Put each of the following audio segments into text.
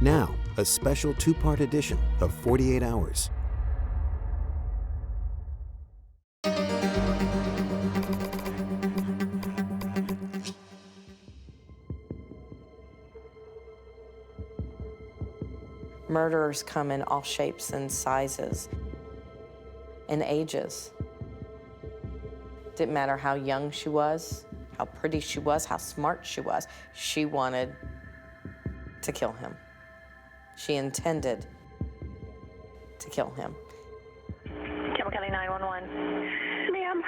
Now, a special 2-part edition of 48 Hours. Murderers come in all shapes and sizes and ages. Didn't matter how young she was, how pretty she was, how smart she was. She wanted to kill him. She intended to kill him. Campbell County 911. Ma'am,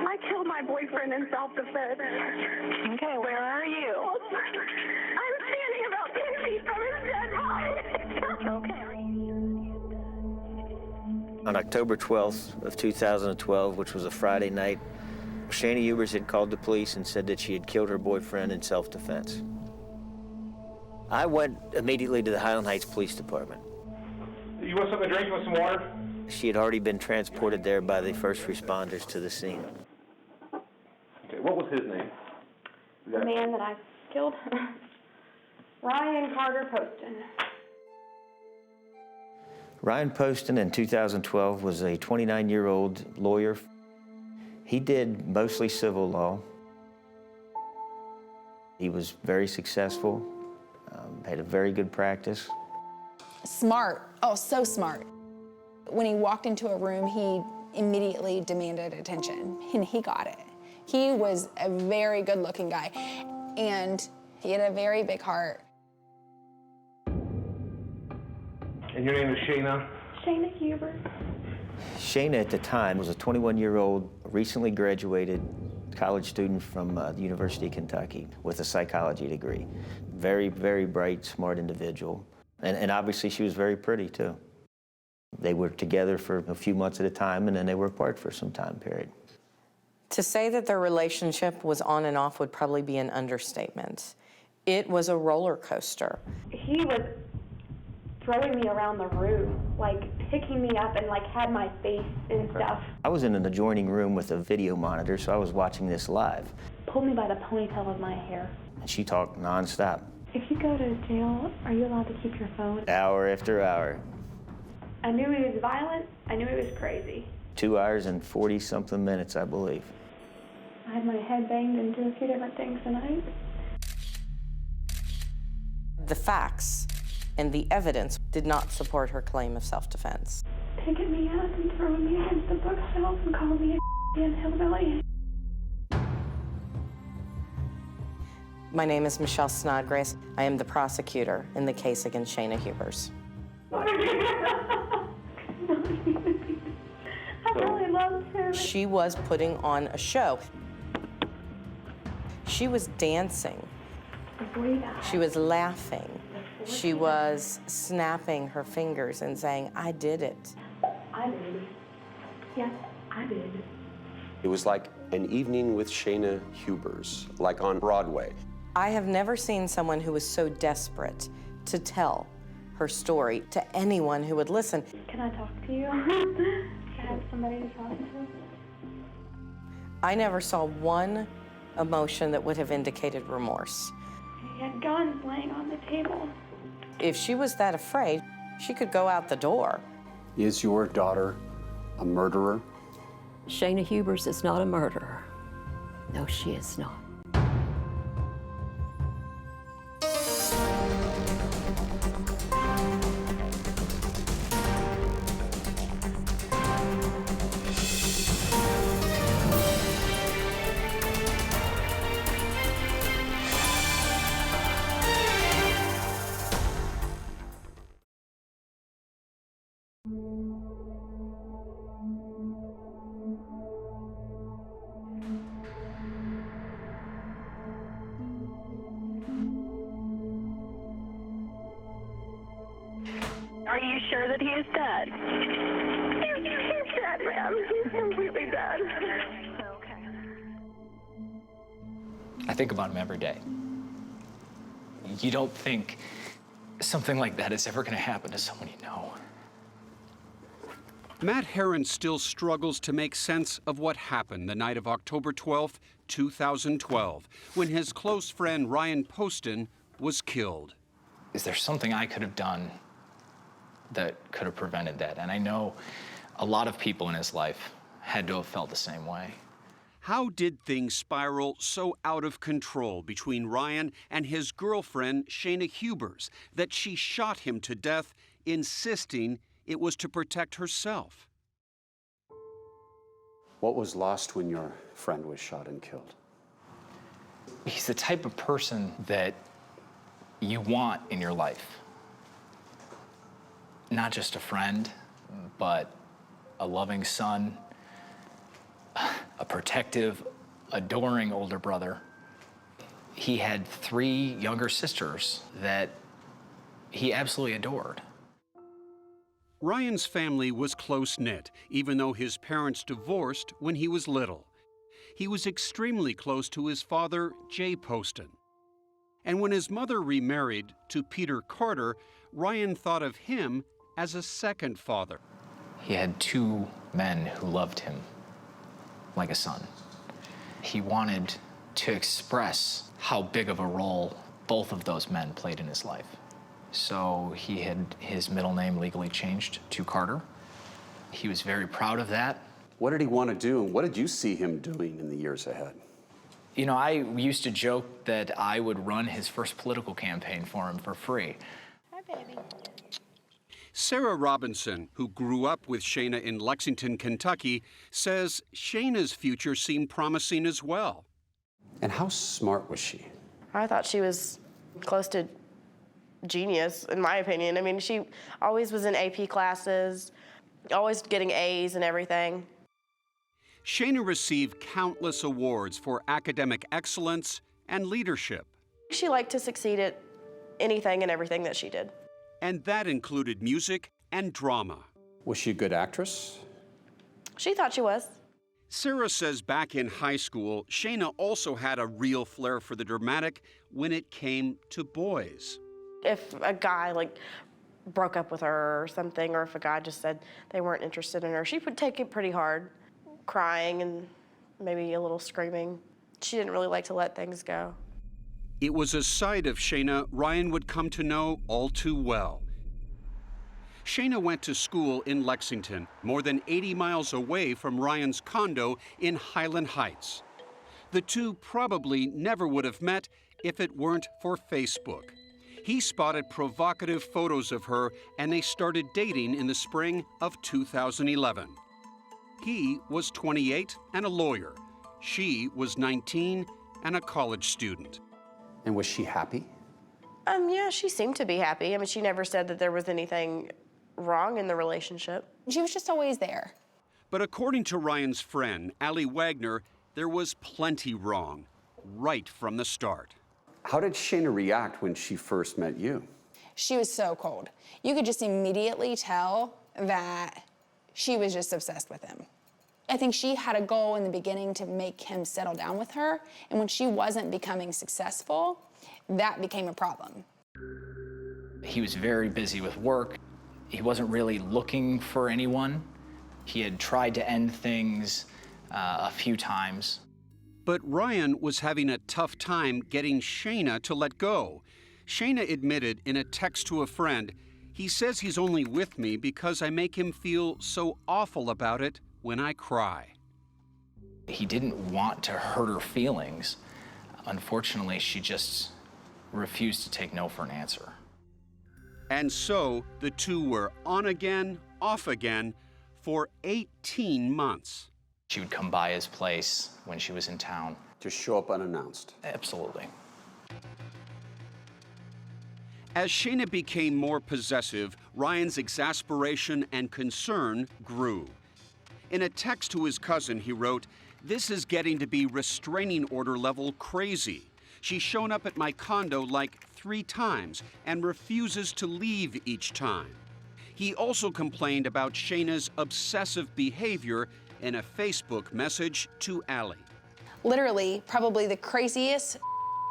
I killed my boyfriend in self-defense. Okay, where are you? I'm standing about 10 feet from his dead body. Okay. On October 12th of 2012, which was a Friday night, Shayna Hubers had called the police and said that she had killed her boyfriend in self-defense. I went immediately to the Highland Heights Police Department. You want something to drink? You want some water? She had already been transported there by the first responders to the scene. Okay, what was his name? The man that I killed, Ryan Carter Poston. Ryan Poston in 2012 was a 29-year-old lawyer. He did mostly civil law. He was very successful, had a very good practice. Smart, oh, so smart. When he walked into a room, he immediately demanded attention, and he got it. He was a very good-looking guy, and he had a very big heart. And your name is Shayna? Shayna Huber. Shayna at the time was a 21-year-old, recently graduated college student from the University of Kentucky with a psychology degree. Very, very bright, smart individual. And obviously she was very pretty too. They were together for a few months at a time, and then they were apart for some time period. To say that their relationship was on and off would probably be an understatement. It was a roller coaster. He was throwing me around the room, like picking me up and like had my face and stuff. I was in an adjoining room with a video monitor, so I was watching this live. Pulled me by the ponytail of my hair. And she talked nonstop. If you go to jail, are you allowed to keep your phone? Hour after hour. I knew he was violent. I knew he was crazy. 2 hours and 40-something minutes, I believe. I had my head banged into a few different things tonight. The facts and the evidence did not support her claim of self-defense. Picking me up and throwing me against the bookshelf and calling me a hillbilly. My name is Michelle Snodgrass. I am the prosecutor in the case against Shayna Hubers. I really loved him. She was putting on a show. She was dancing. She was laughing. She was snapping her fingers and saying, "I did it." I did. Yes, I did. It was like an evening with Shayna Hubers, like on Broadway. I have never seen someone who was so desperate to tell her story to anyone who would listen. Can I talk to you? Can I have somebody to talk to? I never saw one emotion that would have indicated remorse. He had guns laying on the table. If she was that afraid, she could go out the door. Is your daughter a murderer? Shayna Hubers is not a murderer. No, she is not. Are you sure that he is dead? He's dead, ma'am. He's completely dead. Okay. I think about him every day. You don't think something like that is ever going to happen to someone you know. Matt Herron still struggles to make sense of what happened the night of October 12th, 2012, when his close friend Ryan Poston was killed. Is there something I could have done that could have prevented that? And I know a lot of people in his life had to have felt the same way. How did things spiral so out of control between Ryan and his girlfriend, Shayna Hubers, that she shot him to death, insisting it was to protect herself? What was lost when your friend was shot and killed? He's the type of person that you want in your life. Not just a friend, but a loving son, a protective, adoring older brother. He had 3 younger sisters that he absolutely adored. Ryan's family was close-knit, even though his parents divorced when he was little. He was extremely close to his father, Jay Poston. And when his mother remarried to Peter Carter, Ryan thought of him as a second father. He had 2 men who loved him like a son. He wanted to express how big of a role both of those men played in his life. So he had his middle name legally changed to Carter. He was very proud of that. What did he want to do, and what did you see him doing in the years ahead? You know, I used to joke that I would run his first political campaign for him for free. Hi, baby. Sarah Robinson, who grew up with Shayna in Lexington, Kentucky, says Shayna's future seemed promising as well. And how smart was she? I thought she was close to genius, in my opinion. I mean, she always was in AP classes, always getting A's and everything. Shayna received countless awards for academic excellence and leadership. She liked to succeed at anything and everything that she did. And that included music and drama. Was she a good actress? She thought she was. Sarah says back in high school, Shayna also had a real flair for the dramatic when it came to boys. If a guy broke up with her or something, or if a guy just said they weren't interested in her, she would take it pretty hard, crying and maybe a little screaming. She didn't really like to let things go. It was a side of Shayna Ryan would come to know all too well. Shayna went to school in Lexington, more than 80 miles away from Ryan's condo in Highland Heights. The two probably never would have met if it weren't for Facebook. He spotted provocative photos of her, and they started dating in the spring of 2011. He was 28 and a lawyer. She was 19 and a college student. And was she happy? Yeah, she seemed to be happy. I mean, she never said that there was anything wrong in the relationship. She was just always there. But according to Ryan's friend, Allie Wagner, there was plenty wrong right from the start. How did Shayna react when she first met you? She was so cold. You could just immediately tell that she was just obsessed with him. I think she had a goal in the beginning to make him settle down with her, and when she wasn't becoming successful, that became a problem. He was very busy with work. He wasn't really looking for anyone. He had tried to end things a few times. But Ryan was having a tough time getting Shayna to let go. Shayna admitted in a text to a friend, "He says he's only with me because I make him feel so awful about it when I cry." He didn't want to hurt her feelings. Unfortunately, she just refused to take no for an answer. And so the two were on again, off again for 18 months. She would come by his place when she was in town. Just show up unannounced? Absolutely. As Shayna became more possessive, Ryan's exasperation and concern grew. In a text to his cousin, he wrote, "This is getting to be restraining order level crazy. She's shown up at my condo like 3 times and refuses to leave each time." He also complained about Shayna's obsessive behavior in a Facebook message to Allie. Literally, probably the craziest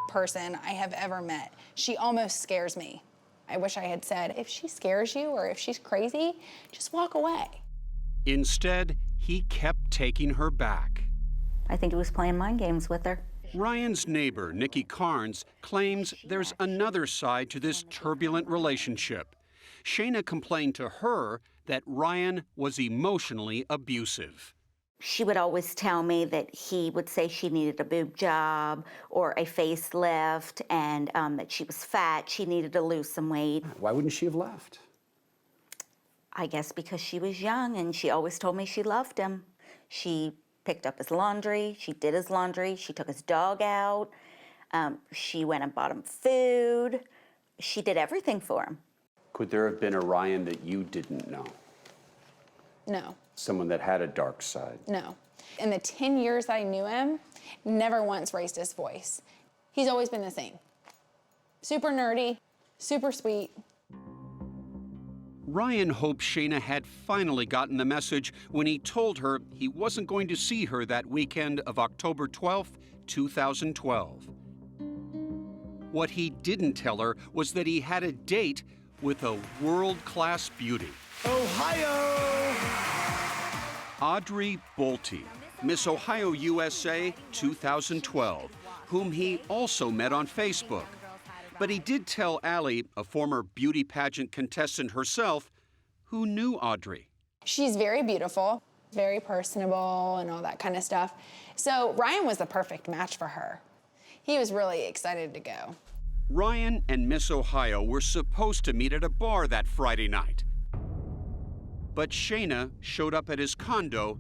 person I have ever met. She almost scares me. I wish I had said, if she scares you or if she's crazy, just walk away. Instead, he kept taking her back. I think he was playing mind games with her. Ryan's neighbor, Nikki Carnes, claims there's another side to this turbulent relationship. Shayna complained to her that Ryan was emotionally abusive. She would always tell me that he would say she needed a boob job or a facelift, and that she was fat, she needed to lose some weight. Why wouldn't she have left? I guess because she was young, and she always told me she loved him. She picked up his laundry, she did his laundry, she took his dog out, she went and bought him food. She did everything for him. Could there have been a Ryan that you didn't know? No. Someone that had a dark side? No. In the 10 years I knew him, never once raised his voice. He's always been the same. Super nerdy, super sweet. Ryan hoped Shayna had finally gotten the message when he told her he wasn't going to see her that weekend of October 12th, 2012. What he didn't tell her was that he had a date with a world-class beauty. Ohio! Audrey Bolte, Miss Ohio USA 2012, whom he also met on Facebook. But he did tell Allie, a former beauty pageant contestant herself, who knew Audrey. She's very beautiful, very personable, and all that kind of stuff. So Ryan was the perfect match for her. He was really excited to go. Ryan and Miss Ohio were supposed to meet at a bar that Friday night. But Shayna showed up at his condo,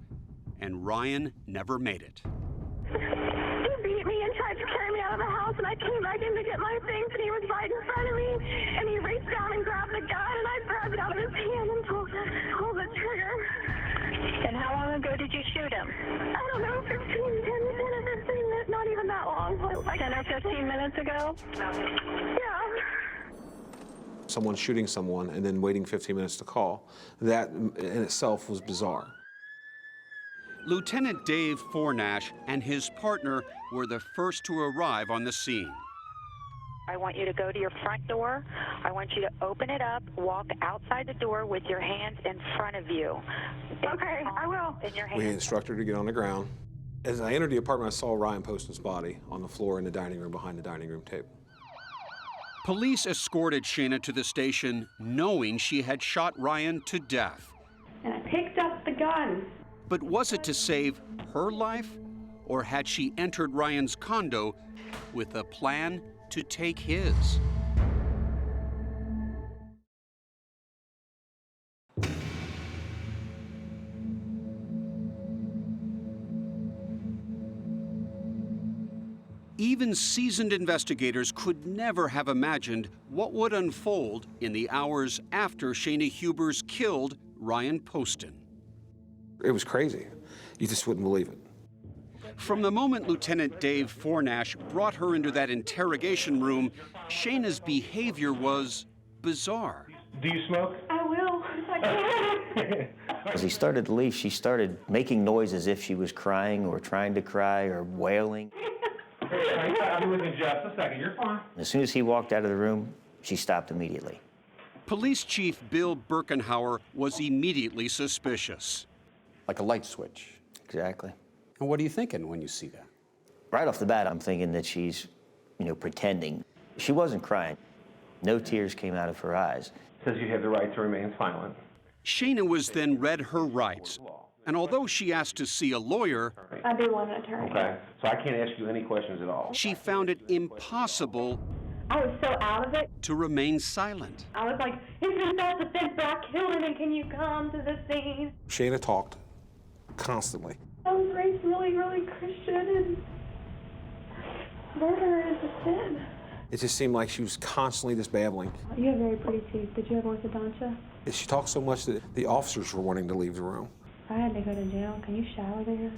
and Ryan never made it. He beat me and tried to carry me out of the house, and I came back in to get my things, and he was right in front of me, and he reached down and grabbed the gun, and I grabbed it out of his hand and pulled the trigger. And how long ago did you shoot him? I don't know, 10 or 15 minutes, not even that long. Like 10 or 15 minutes ago? Yeah. Someone shooting someone and then waiting 15 minutes to call. That in itself was bizarre. Lieutenant Dave Fornash and his partner were the first to arrive on the scene. I want you to go to your front door. I want you to open it up, walk outside the door with your hands in front of you. Okay, I will. In your We hands. instructed her to get on the ground. As I entered the apartment, I saw Ryan Poston's body on the floor in the dining room behind the dining room table. Police escorted Shayna to the station knowing she had shot Ryan to death. And I picked up the gun. But was it to save her life, or had she entered Ryan's condo with a plan to take his? Even seasoned investigators could never have imagined what would unfold in the hours after Shayna Hubers killed Ryan Poston. It was crazy. You just wouldn't believe it. From the moment Lieutenant Dave Fornash brought her into that interrogation room, Shayna's behavior was bizarre. Do you smoke? I will, if I can. As he started to leave, she started making noise as if she was crying or trying to cry or wailing. I'm with you just a second. You're fine. As soon as he walked out of the room, she stopped immediately. Police Chief Bill Birkenhauer was immediately suspicious. Like a light switch. Exactly. And what are you thinking when you see that? Right off the bat, I'm thinking that she's, pretending. She wasn't crying. No tears came out of her eyes. Says you have the right to remain silent. Shayna was then read her rights, and although she asked to see a lawyer, I do want an attorney. Okay, so I can't ask you any questions at all. she found it impossible I was so out of it. to remain silent. I was like, it's in self-defense, but I killed him, and can you come to the scene? Shayna talked constantly. I was raised really, really Christian, and murder is a sin. It just seemed like she was constantly just babbling. You have very pretty teeth. Did you have orthodontia? She talked so much that the officers were wanting to leave the room. If I had to go to jail, can you shower there?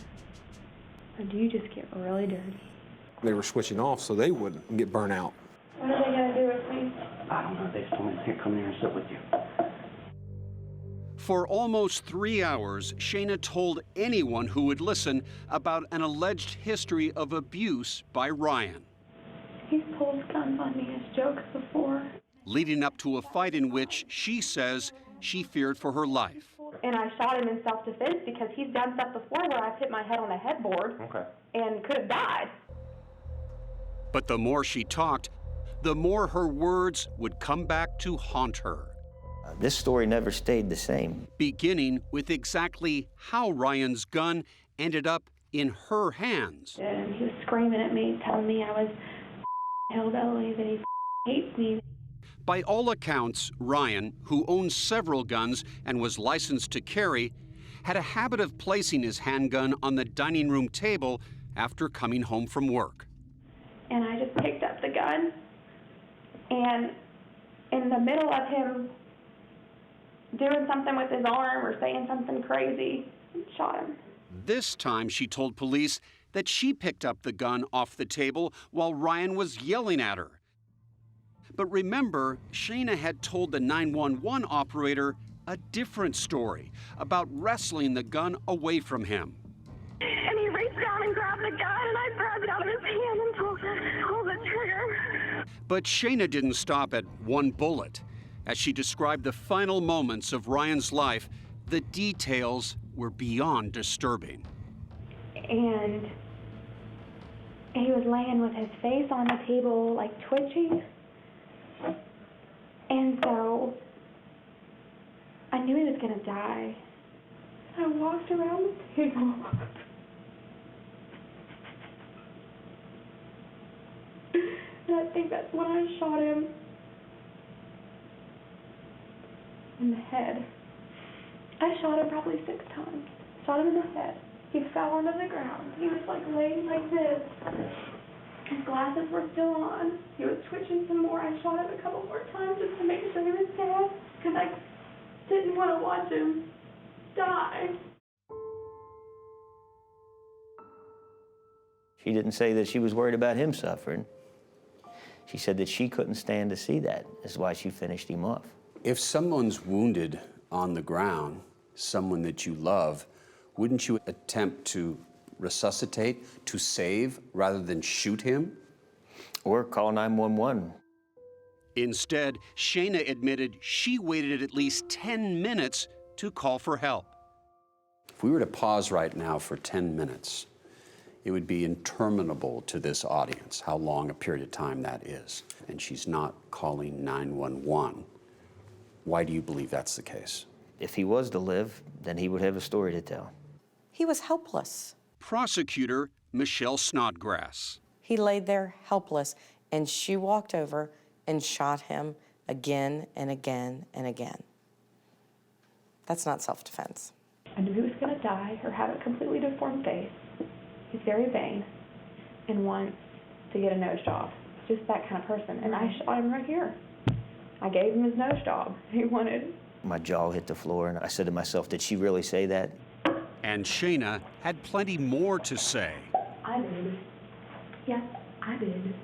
Or do you just get really dirty? They were switching off so they wouldn't get burnt out. What are they going to do with me? I don't know. They just told me to come here and sit with you. For almost 3 hours, Shayna told anyone who would listen about an alleged history of abuse by Ryan, He's pulled guns on me as jokes before. leading up to a fight in which she says she feared for her life. And I shot him in self-defense because he's done stuff before where I've hit my head on a headboard Okay. and could have died. But the more she talked, the more her words would come back to haunt her. This story never stayed the same. Beginning with exactly how Ryan's gun ended up in her hands. And he was screaming at me, telling me I was hillbilly, that he hates me. By all accounts, Ryan, who owns several guns and was licensed to carry, had a habit of placing his handgun on the dining room table after coming home from work. And I just picked up the gun, and in the middle of him doing something with his arm or saying something crazy, shot him. This time, she told police that she picked up the gun off the table while Ryan was yelling at her. But remember, Shayna had told the 911 operator a different story about wrestling the gun away from him. And he reached down and grabbed the gun, and I grabbed it out of his hand and pulled the trigger. But Shayna didn't stop at one bullet. As she described the final moments of Ryan's life, the details were beyond disturbing. And he was laying with his face on the table, like twitching. And so I knew he was going to die. I walked around the table. And I think that's when I shot him in the head. I shot him probably 6 times. Shot him in the head. He fell onto the ground. He was like laying like this. His glasses were still on. He was twitching some more. I shot him a couple more times just to make sure he was dead, because I didn't want to watch him die. She didn't say that she was worried about him suffering. She said that she couldn't stand to see that. That's why she finished him off. If someone's wounded on the ground, someone that you love, wouldn't you attempt to resuscitate, to save, rather than shoot him? Or call 911. Instead, Shayna admitted she waited at least 10 minutes to call for help. If we were to pause right now for 10 minutes, it would be interminable to this audience how long a period of time that is. And she's not calling 911. Why do you believe that's the case? If he was to live, then he would have a story to tell. He was helpless. Prosecutor Michelle Snodgrass. He laid there helpless, and she walked over and shot him again and again and again. That's not self-defense. I knew he was going to die or have a completely deformed face. He's very vain and wants to get a nose job. Just that kind of person. And I shot him right here. I gave him his nose job. He wanted. My jaw hit the floor, and I said to myself, did she really say that? And Shayna had plenty more to say. I did. Yes, I did.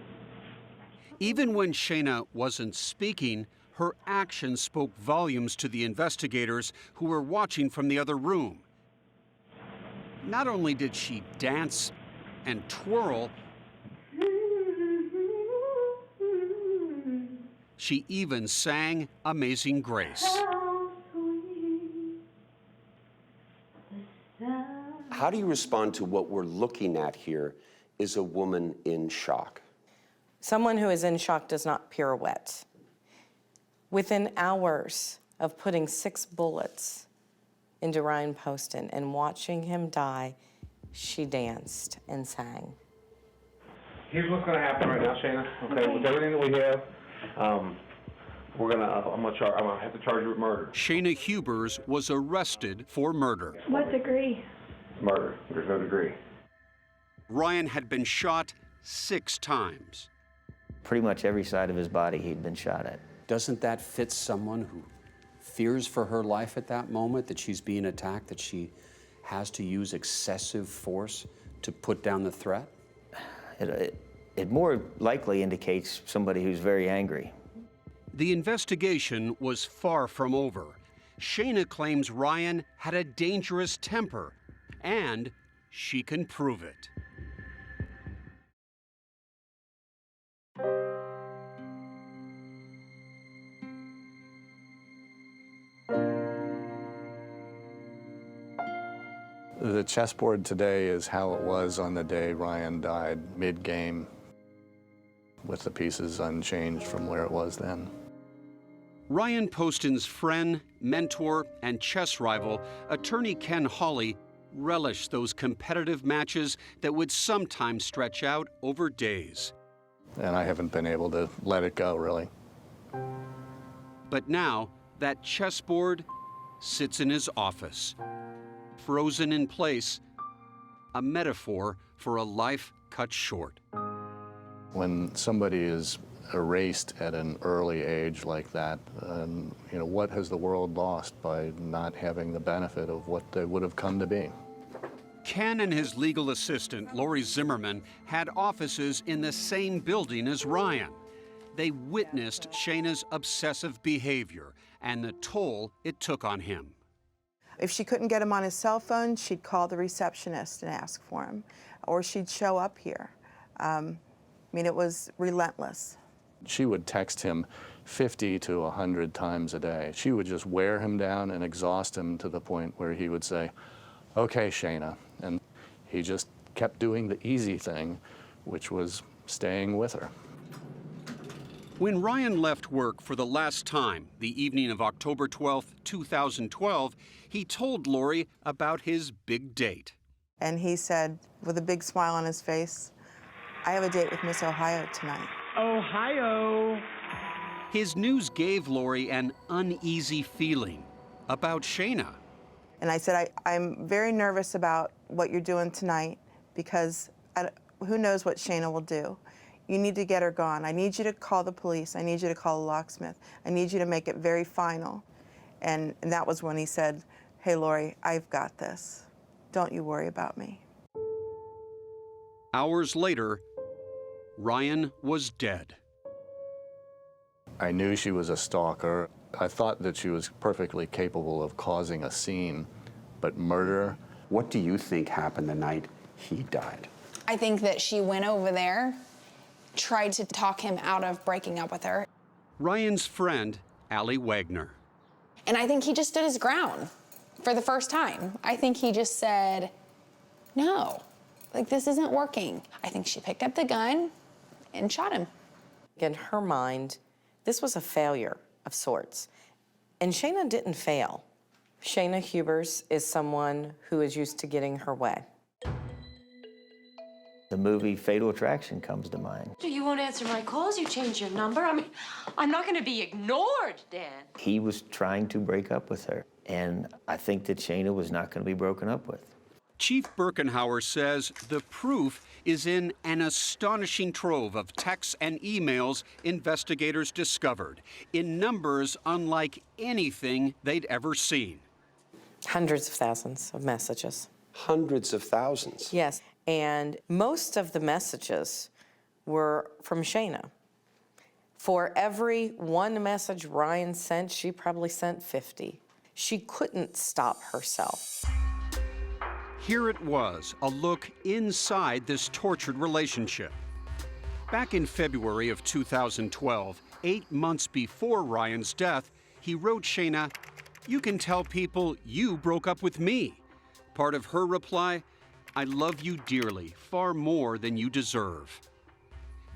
Even when Shayna wasn't speaking, her actions spoke volumes to the investigators who were watching from the other room. Not only did she dance and twirl, she even sang Amazing Grace. How do you respond to what we're looking at here is a woman in shock? Someone who is in shock does not pirouette. Within hours of putting 6 bullets into Ryan Poston and watching him die, she danced and sang. Here's what's going to happen right now, Shayna. Okay, with everything that we have, I'm gonna have to charge you with murder. Shayna Hubers was arrested for murder. What degree? Murder. There's no degree. Ryan had been shot 6 times. Pretty much every side of his body he'd been shot at. Doesn't that fit someone who fears for her life at that moment, that she's being attacked, that she has to use excessive force to put down the threat? It more likely indicates somebody who's very angry. The investigation was far from over. Shayna claims Ryan had a dangerous temper, and she can prove it. The chessboard today is how it was on the day Ryan died, mid-game. with the pieces unchanged from where it was then. Ryan Poston's friend, mentor, and chess rival, attorney Ken Hawley, relished those competitive matches that would sometimes stretch out over days. And I haven't been able to let it go, really. But now, that chessboard sits in his office, frozen in place, a metaphor for a life cut short. When somebody is erased at an early age like that, what has the world lost by not having the benefit of what they would have come to be? Ken and his legal assistant, Lori Zimmerman, had offices in the same building as Ryan. They witnessed Shayna's obsessive behavior and the toll it took on him. If she couldn't get him on his cell phone, she'd call the receptionist and ask for him, or she'd show up here. It was relentless. She would text him 50 to 100 times a day. She would just wear him down and exhaust him to the point where he would say, "Okay, Shayna," and he just kept doing the easy thing, which was staying with her. When Ryan left work for the last time, the evening of October 12, 2012, he told Lori about his big date. And he said, with a big smile on his face, "I have a date with Miss Ohio tonight." Ohio! His news gave Lori an uneasy feeling about Shayna. And I said, I'm very nervous about what you're doing tonight because who knows what Shayna will do. You need to get her gone. I need you to call the police. I need you to call a locksmith. I need you to make it very final. And that was when he said, "Hey, Lori, I've got this. Don't you worry about me." Hours later, Ryan was dead. I knew she was a stalker. I thought that she was perfectly capable of causing a scene, but murder? What do you think happened the night he died? I think that she went over there, tried to talk him out of breaking up with her. Ryan's friend, Allie Wagner. And I think he just stood his ground for the first time. I think he just said, no, this isn't working. I think she picked up the gun and shot him. In her mind, this was a failure of sorts. And Shayna didn't fail. Shayna Hubers is someone who is used to getting her way. The movie Fatal Attraction comes to mind. You won't answer my calls, you changed your number. I'm not gonna be ignored, Dan. He was trying to break up with her, and I think that Shayna was not going to be broken up with. Chief Birkenhauer says the proof is in an astonishing trove of texts and emails investigators discovered, in numbers unlike anything they'd ever seen. Hundreds of thousands of messages. Hundreds of thousands? Yes, and most of the messages were from Shayna. For every one message Ryan sent, she probably sent 50. She couldn't stop herself. Here it was, a look inside this tortured relationship. Back in February of 2012, 8 months before Ryan's death, he wrote Shayna, "You can tell people you broke up with me." Part of her reply, "I love you dearly, far more than you deserve."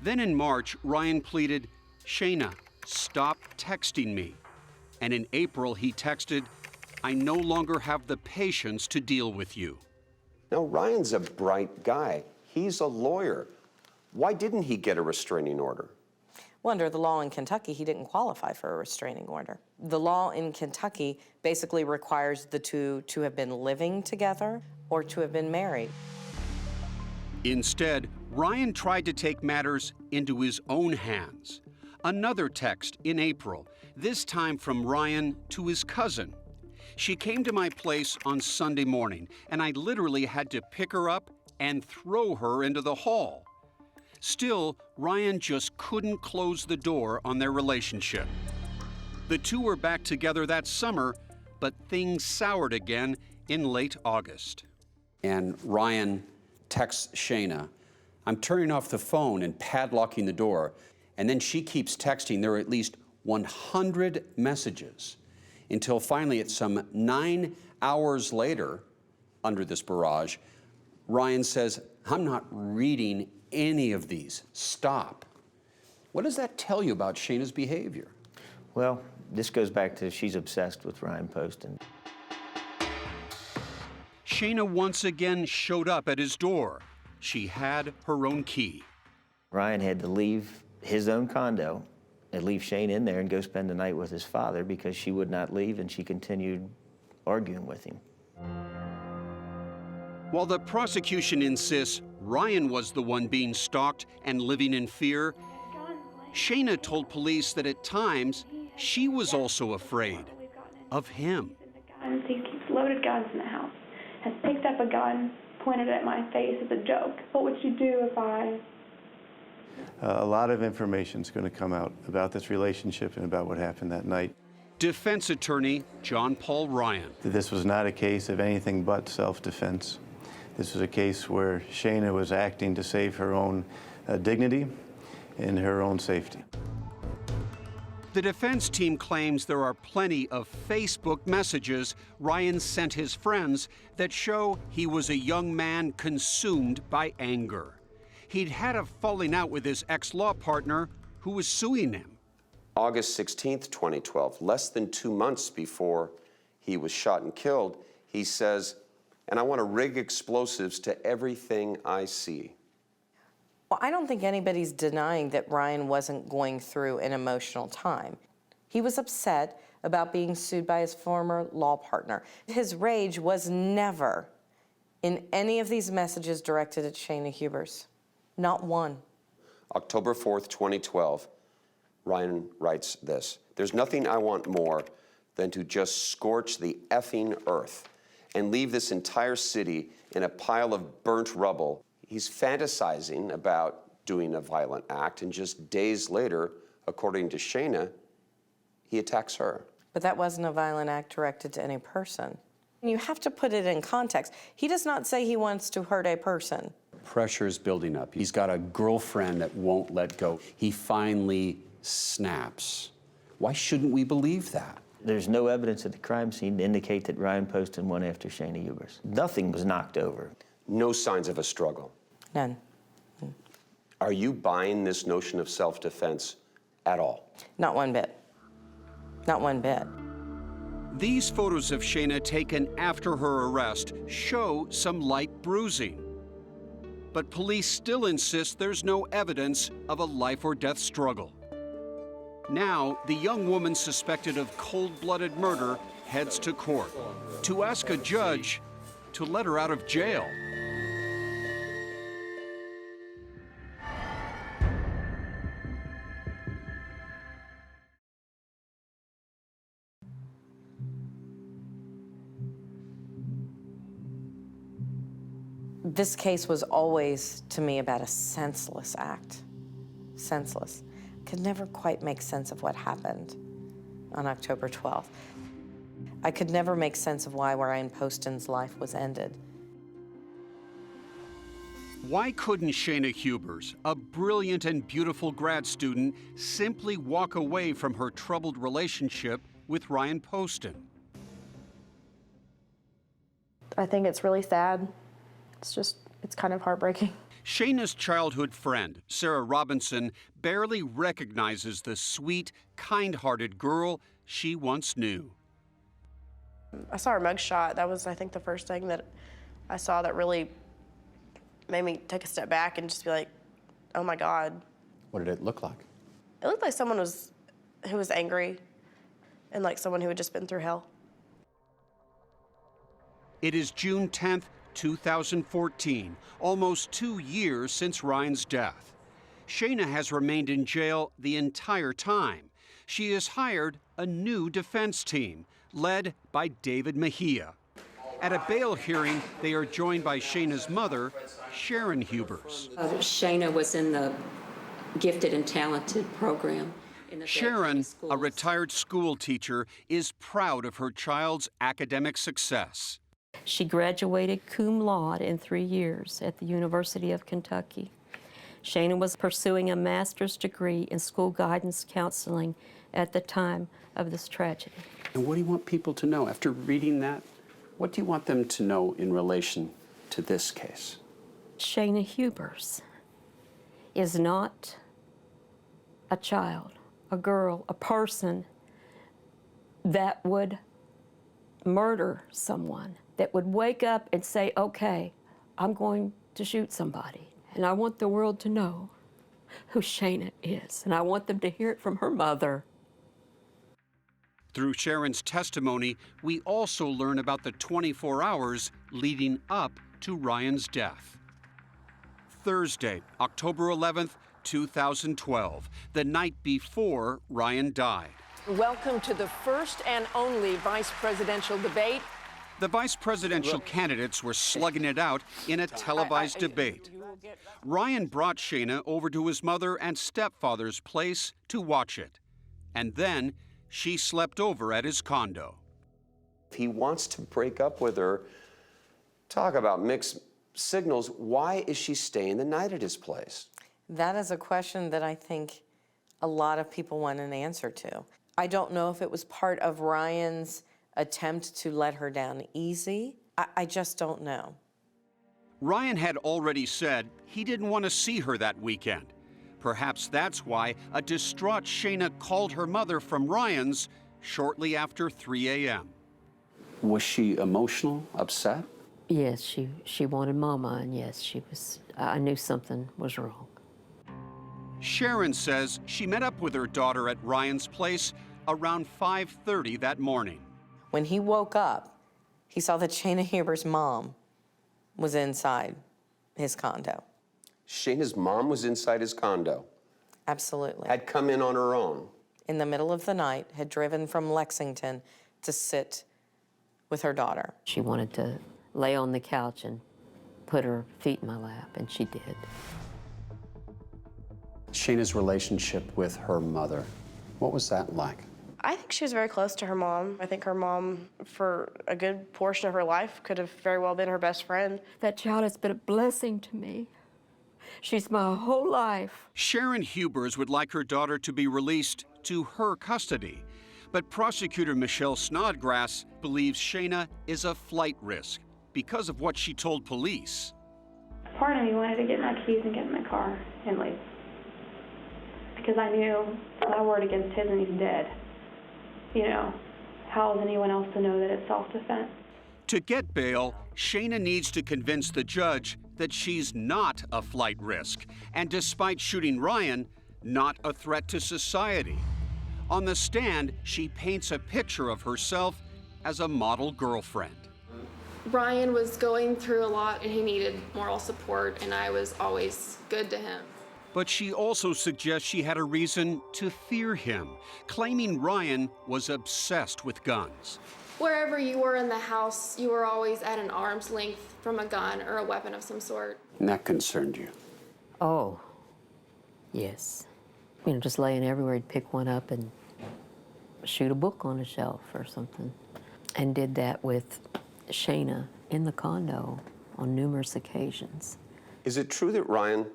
Then in March, Ryan pleaded, "Shayna, stop texting me." And in April, he texted, "I no longer have the patience to deal with you." Now, Ryan's a bright guy. He's a lawyer. Why didn't he get a restraining order? Well, under the law in Kentucky, he didn't qualify for a restraining order. The law in Kentucky basically requires the two to have been living together or to have been married. Instead, Ryan tried to take matters into his own hands. Another text in April, this time from Ryan to his cousin. She came to my place on Sunday morning, and I literally had to pick her up and throw her into the hall. Still, Ryan just couldn't close the door on their relationship. The two were back together that summer, but things soured again in late August. And Ryan texts Shayna, "I'm turning off the phone and padlocking the door." And then she keeps texting. There are at least 100 messages until finally, at some 9 hours later, under this barrage, Ryan says, "I'm not reading any of these. Stop." What does that tell you about Shayna's behavior? Well, this goes back to she's obsessed with Ryan Poston. Shayna once again showed up at his door. She had her own key. Ryan had to leave his own condo and leave Shayna in there and go spend the night with his father because she would not leave and she continued arguing with him. While the prosecution insists Ryan was the one being stalked and living in fear, Shayna told police that at times she was also afraid of him. He keeps loaded guns in the house. Has picked up a gun, pointed it at my face as a joke. What would you do if I... A lot of information is going to come out about this relationship and about what happened that night. Defense attorney John Paul Ryan. This was not a case of anything but self-defense. This was a case where Shayna was acting to save her own dignity and her own safety. The defense team claims there are plenty of Facebook messages Ryan sent his friends that show he was a young man consumed by anger. He'd had a falling out with his ex-law partner who was suing him. August 16th, 2012, less than 2 months before he was shot and killed, he says, "And I want to rig explosives to everything I see." Well, I don't think anybody's denying that Ryan wasn't going through an emotional time. He was upset about being sued by his former law partner. His rage was never in any of these messages directed at Shayna Hubers. Not one. October 4th, 2012, Ryan writes this: "There's nothing I want more than to just scorch the effing earth and leave this entire city in a pile of burnt rubble." He's fantasizing about doing a violent act, and just days later, according to Shayna, he attacks her. But that wasn't a violent act directed to any person. You have to put it in context. He does not say he wants to hurt a person. Pressure is building up. He's got a girlfriend that won't let go. He finally snaps. Why shouldn't we believe that? There's no evidence at the crime scene to indicate that Ryan Poston went after Shayna Hubers. Nothing was knocked over. No signs of a struggle. None. Are you buying this notion of self-defense at all? Not one bit. Not one bit. These photos of Shayna taken after her arrest show some light bruising. But police still insist there's no evidence of a life or death struggle. Now, the young woman suspected of cold-blooded murder heads to court to ask a judge to let her out of jail. This case was always, to me, about a senseless act. Senseless. Could never quite make sense of what happened on October 12th. I could never make sense of why Ryan Poston's life was ended. Why couldn't Shayna Hubers, a brilliant and beautiful grad student, simply walk away from her troubled relationship with Ryan Poston? I think it's really sad. It's kind of heartbreaking. Shayna's childhood friend, Sarah Robinson, barely recognizes the sweet, kind-hearted girl she once knew. I saw her mugshot. That was, I think, the first thing that I saw that really made me take a step back and just be like, oh my God. What did it look like? It looked like someone who was angry and like someone who had just been through hell. It is June 10th, 2014, almost 2 years since Ryan's death. Shayna has remained in jail the entire time. She has hired a new defense team, led by David Mejia. At a bail hearing, they are joined by Shayna's mother, Sharon Hubers. Shayna was in the gifted and talented program. Sharon, a retired school teacher, is proud of her child's academic success. She graduated cum laude in 3 years at the University of Kentucky. Shayna was pursuing a master's degree in school guidance counseling at the time of this tragedy. And what do you want people to know? After reading that, what do you want them to know in relation to this case? Shayna Hubers is not a child, a girl, a person that would murder someone, that would wake up and say, okay, I'm going to shoot somebody. And I want the world to know who Shayna is, and I want them to hear it from her mother. Through Sharon's testimony, we also learn about the 24 hours leading up to Ryan's death. Thursday, October 11th, 2012, the night before Ryan died. Welcome to the first and only vice presidential debate. The vice presidential candidates were slugging it out in a televised debate. Ryan brought Shayna over to his mother and stepfather's place to watch it. And then she slept over at his condo. He wants to break up with her. Talk about mixed signals. Why is she staying the night at his place? That is a question that I think a lot of people want an answer to. I don't know if it was part of Ryan's attempt to let her down easy. I just don't know. Ryan had already said he didn't want to see her that weekend. Perhaps that's why a distraught Shayna called her mother from Ryan's shortly after 3 a.m. Was she emotional, upset? Yes, she wanted Mama, and yes, she was. I knew something was wrong. Sharon says she met up with her daughter at Ryan's place around 5:30 that morning. When he woke up, he saw that Shayna Huber's mom was inside his condo. Shayna's mom was inside his condo. Absolutely. Had come in on her own. In the middle of the night, had driven from Lexington to sit with her daughter. She wanted to lay on the couch and put her feet in my lap, and she did. Shayna's relationship with her mother, what was that like? I think she was very close to her mom. I think her mom, for a good portion of her life, could have very well been her best friend. That child has been a blessing to me. She's my whole life. Sharon Hubers would like her daughter to be released to her custody, but prosecutor Michelle Snodgrass believes Shayna is a flight risk because of what she told police. Part of me wanted to get my keys and get in my car and leave. Because I knew my word against his and he's dead. You know, how is anyone else to know that it's self-defense? To get bail, Shayna needs to convince the judge that she's not a flight risk, and despite shooting Ryan, not a threat to society. On the stand, she paints a picture of herself as a model girlfriend. Ryan was going through a lot and he needed moral support, and I was always good to him. But she also suggests she had a reason to fear him, claiming Ryan was obsessed with guns. Wherever you were in the house, you were always at an arm's length from a gun or a weapon of some sort. And that concerned you? Oh, yes. You know, just laying everywhere, he'd pick one up and shoot a book on a shelf or something. And did that with Shayna in the condo on numerous occasions. Is it true that Ryan,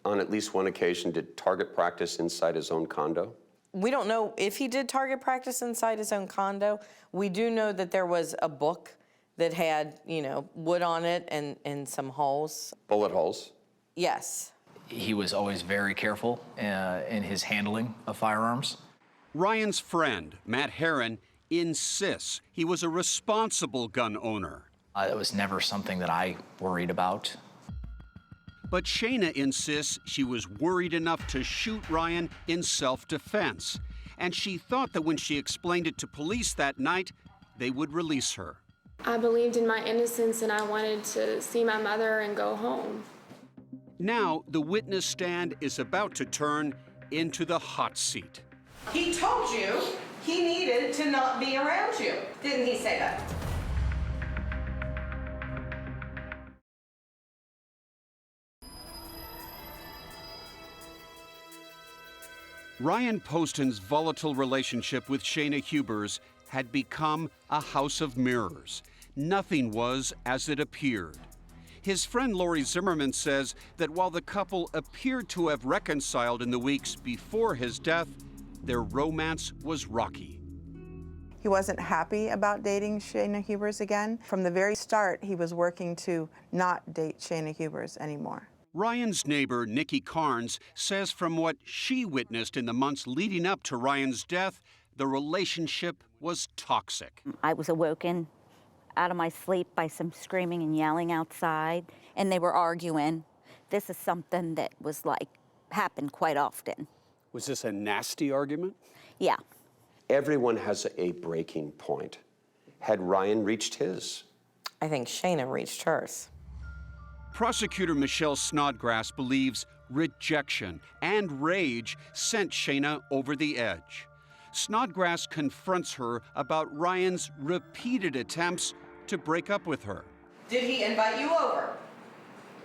on at least one occasion, did target practice inside his own condo? We don't know if he did target practice inside his own condo. We do know that there was a book that had, you know, wood on it and some holes. Bullet holes? Yes. He was always very careful in his handling of firearms. Ryan's friend, Matt Herron, insists he was a responsible gun owner. It was never something that I worried about. But Shayna insists she was worried enough to shoot Ryan in self-defense. And she thought that when she explained it to police that night, they would release her. I believed in my innocence and I wanted to see my mother and go home. Now, the witness stand is about to turn into the hot seat. He told you he needed to not be around you. Didn't he say that? Ryan Poston's volatile relationship with Shayna Hubers had become a house of mirrors. Nothing was as it appeared. His friend Lori Zimmerman says that while the couple appeared to have reconciled in the weeks before his death, their romance was rocky. He wasn't happy about dating Shayna Hubers again. From the very start, he was working to not date Shayna Hubers anymore. Ryan's neighbor, Nikki Carnes, says from what she witnessed in the months leading up to Ryan's death, the relationship was toxic. I was awoken out of my sleep by some screaming and yelling outside, and they were arguing. This is something that was happened quite often. Was this a nasty argument? Yeah. Everyone has a breaking point. Had Ryan reached his? I think Shayna reached hers. Prosecutor Michelle Snodgrass believes rejection and rage sent Shayna over the edge. Snodgrass confronts her about Ryan's repeated attempts to break up with her. Did he invite you over?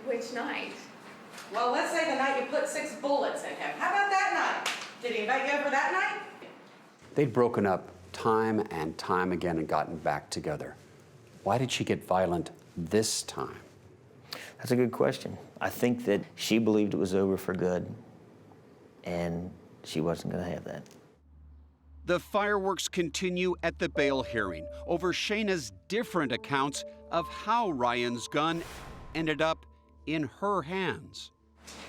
Which night? Well, let's say the night you put 6 bullets in him. How about that night? Did he invite you over that night? They'd broken up time and time again and gotten back together. Why did she get violent this time? That's a good question. I think that she believed it was over for good, and she wasn't going to have that. The fireworks continue at the bail hearing over Shayna's different accounts of how Ryan's gun ended up in her hands.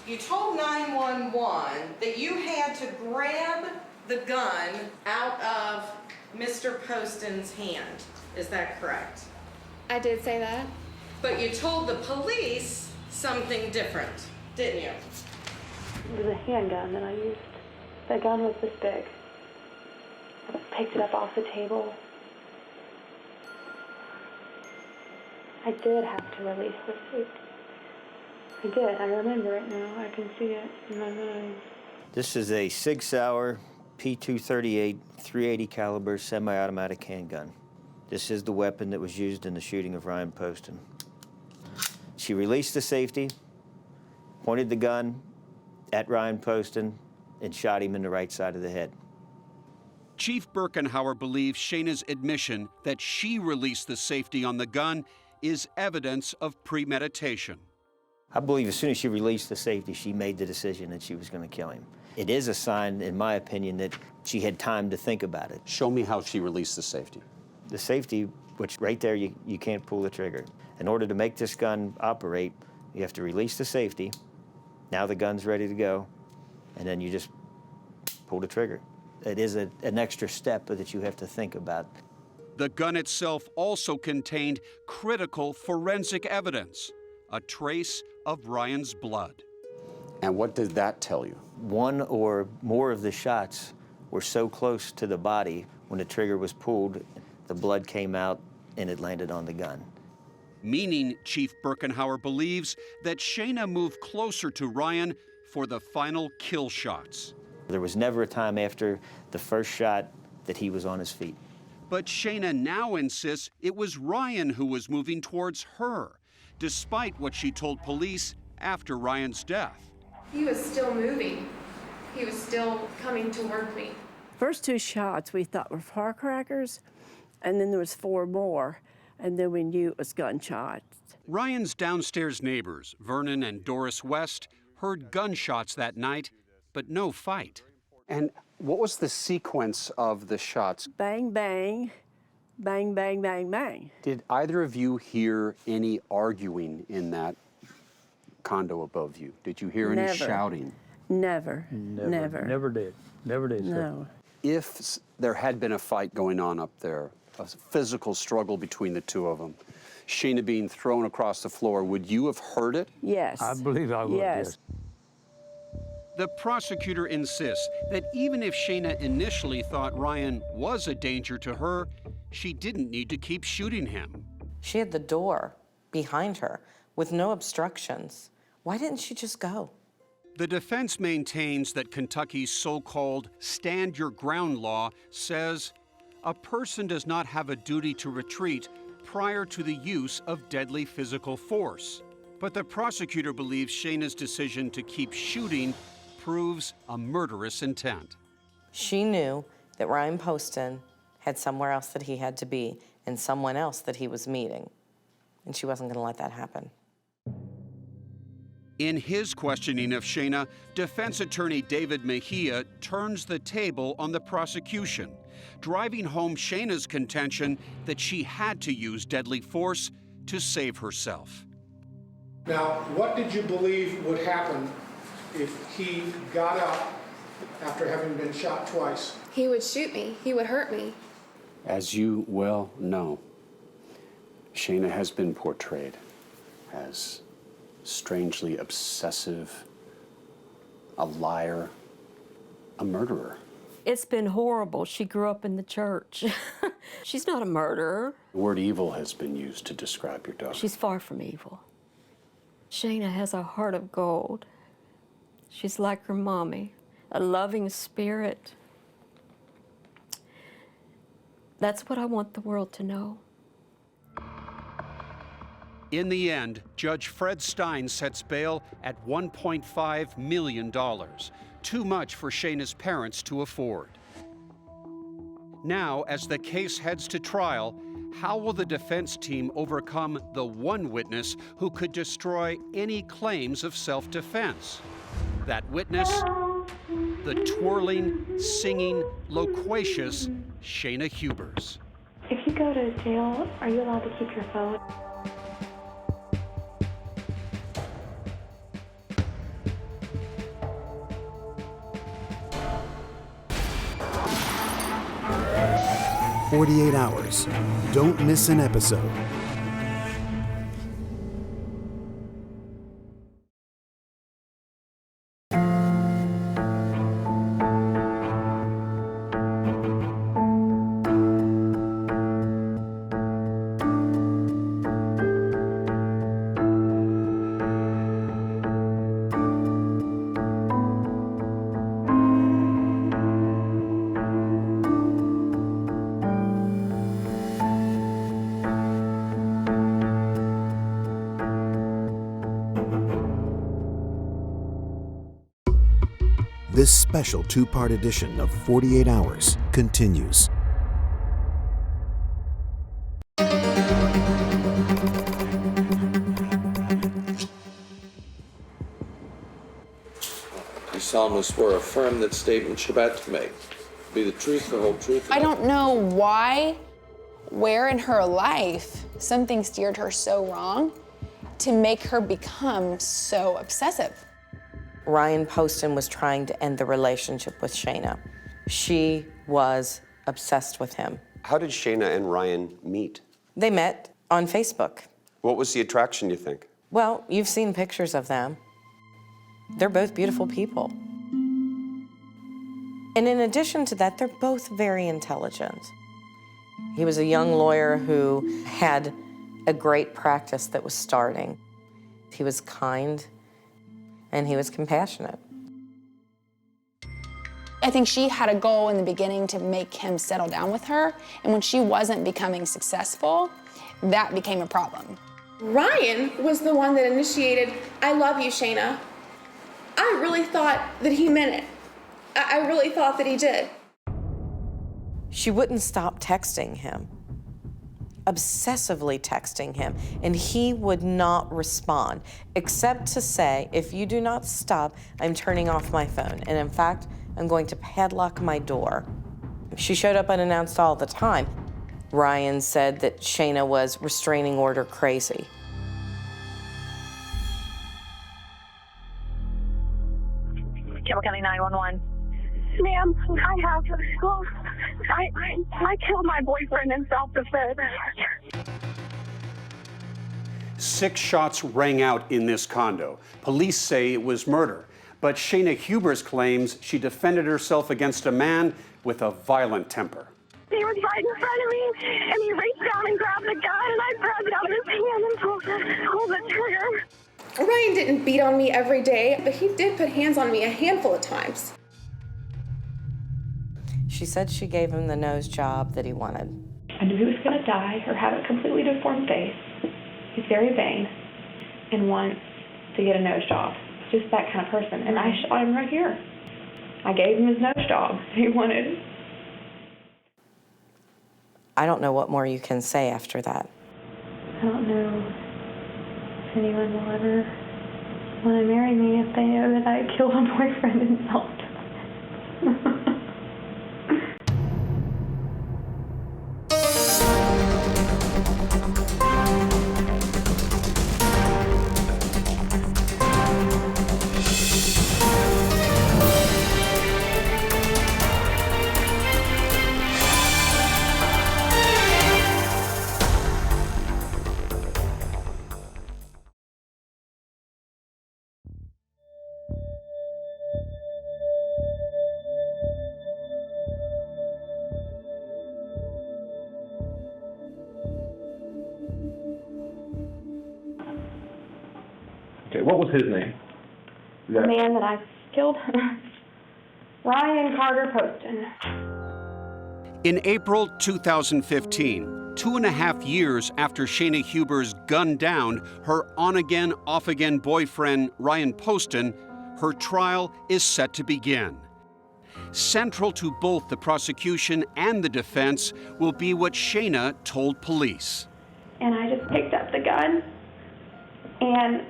You told 911 that you had to grab the gun out of Mr. Poston's hand. Is that correct? I did say that. But you told the police something different, didn't you? It was a handgun that I used. The gun was this big. I picked it up off the table. I did have to release the suit. I did. I remember it now. I can see it in my mind. This is a 6-hour P238 .380 caliber semi-automatic handgun. This is the weapon that was used in the shooting of Ryan Poston. She released the safety, pointed the gun at Ryan Poston, and shot him in the right side of the head. Chief Birkenhauer believes Shayna's admission that she released the safety on the gun is evidence of premeditation. I believe as soon as she released the safety, she made the decision that she was going to kill him. It is a sign, in my opinion, that she had time to think about it. Show me how she released the safety. The safety, which right there, you can't pull the trigger. In order to make this gun operate, you have to release the safety. Now the gun's ready to go, and then you just pull the trigger. It is an extra step that you have to think about. The gun itself also contained critical forensic evidence, a trace of Ryan's blood. And what did that tell you? One or more of the shots were so close to the body, when the trigger was pulled, the blood came out and it landed on the gun. Meaning, Chief Birkenhauer believes that Shayna moved closer to Ryan for the final kill shots. There was never a time after the first shot that he was on his feet. But Shayna now insists it was Ryan who was moving towards her, despite what she told police after Ryan's death. He was still moving. He was still coming toward me. First 2 shots we thought were firecrackers, and then there was 4 more, and then we knew it was gunshots. Ryan's downstairs neighbors, Vernon and Doris West, heard gunshots that night, but no fight. And what was the sequence of the shots? Bang, bang, bang, bang, bang, bang. Did either of you hear any arguing in that condo above you? Did you hear any shouting? Never. Never did. Never did, sir. No. If there had been a fight going on up there, a physical struggle between the two of them, Shayna being thrown across the floor, would you have heard it? Yes. I believe I would, yes. The prosecutor insists that even if Shayna initially thought Ryan was a danger to her, she didn't need to keep shooting him. She had the door behind her with no obstructions. Why didn't she just go? The defense maintains that Kentucky's so-called stand your ground law says a person does not have a duty to retreat prior to the use of deadly physical force. But the prosecutor believes Shayna's decision to keep shooting proves a murderous intent. She knew that Ryan Poston had somewhere else that he had to be and someone else that he was meeting, and she wasn't going to let that happen. In his questioning of Shayna, defense attorney David Mejia turns the table on the prosecution, driving home Shayna's contention that she had to use deadly force to save herself. Now, what did you believe would happen if he got up after having been shot twice? He would shoot me. He would hurt me. As you well know, Shayna has been portrayed as strangely obsessive, a liar, a murderer. It's been horrible. She grew up in the church. She's not a murderer. The word evil has been used to describe your daughter. She's far from evil. Shayna has a heart of gold. She's like her mommy, a loving spirit. That's what I want the world to know. In the end, Judge Fred Stein sets bail at $1.5 million, too much for Shayna's parents to afford. Now, as the case heads to trial, how will the defense team overcome the one witness who could destroy any claims of self-defense? That witness, the twirling, singing, loquacious Shayna Hubers. If you go to jail, are you allowed to keep your phone? "48 Hours." Don't miss an episode. This special two-part edition of 48 Hours continues. You solemnly swear or affirm that statement you're about to make be the truth, the whole truth. I don't know why, where in her life something steered her so wrong to make her become so obsessive. Ryan Poston was trying to end the relationship with Shayna. She was obsessed with him. How did Shayna and Ryan meet? They met on Facebook. What was the attraction, you think? Well, you've seen pictures of them. They're both beautiful people. And in addition to that, they're both very intelligent. He was a young lawyer who had a great practice that was starting. He was kind, and he was compassionate. I think she had a goal in the beginning to make him settle down with her, and when she wasn't becoming successful, that became a problem. Ryan was the one that initiated, "I love you, Shayna." I really thought that he meant it. I really thought that he did. She wouldn't stop texting him, obsessively texting him, and he would not respond, except to say, "If you do not stop, I'm turning off my phone. And in fact, I'm going to padlock my door." She showed up unannounced all the time. Ryan said that Shayna was restraining order crazy. Campbell County 911. Ma'am, I killed my boyfriend in self-defense. 6 shots rang out in this condo. Police say it was murder, but Shayna Hubers claims she defended herself against a man with a violent temper. He was right in front of me, and he reached down and grabbed the gun, and I grabbed it out of his hand and pulled the trigger. Ryan didn't beat on me every day, but he did put hands on me a handful of times. She said she gave him the nose job that he wanted. I knew he was going to die or have a completely deformed face. He's very vain and wants to get a nose job. Just that kind of person. And I shot him right here. I gave him his nose job he wanted. I don't know what more you can say after that. I don't know if anyone will ever want to marry me if they know that I killed a boyfriend in self-defense. what was his name? The man that I killed, Ryan Carter Poston. In April 2015, 2.5 years after Shayna Huber's gunned down her on-again, off-again boyfriend, Ryan Poston, her trial is set to begin. Central to both the prosecution and the defense will be what Shayna told police. And I just picked up the gun, and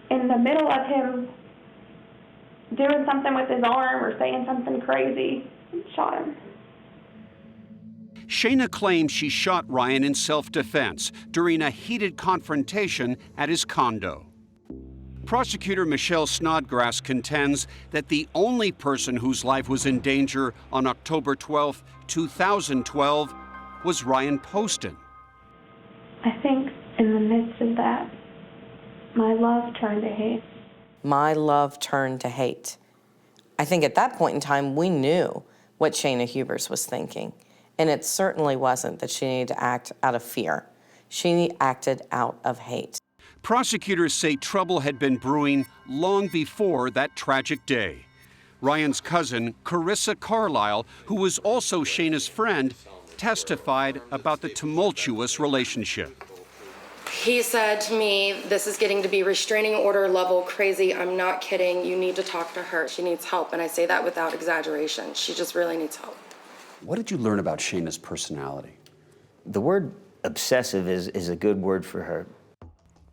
in the middle of him doing something with his arm or saying something crazy, shot him. Shayna claims she shot Ryan in self-defense during a heated confrontation at his condo. Prosecutor Michelle Snodgrass contends that the only person whose life was in danger on October 12, 2012 was Ryan Poston. I think in the midst of that, my love turned to hate. My love turned to hate. I think at that point in time, we knew what Shayna Hubers was thinking. And it certainly wasn't that she needed to act out of fear. She acted out of hate. Prosecutors say trouble had been brewing long before that tragic day. Ryan's cousin, Carissa Carlisle, who was also Shayna's friend, testified about the tumultuous relationship. He said to me, this is getting to be restraining order level crazy. I'm not kidding. You need to talk to her. She needs help. And I say that without exaggeration. She just really needs help. What did you learn about Shayna's personality? The word obsessive is a good word for her.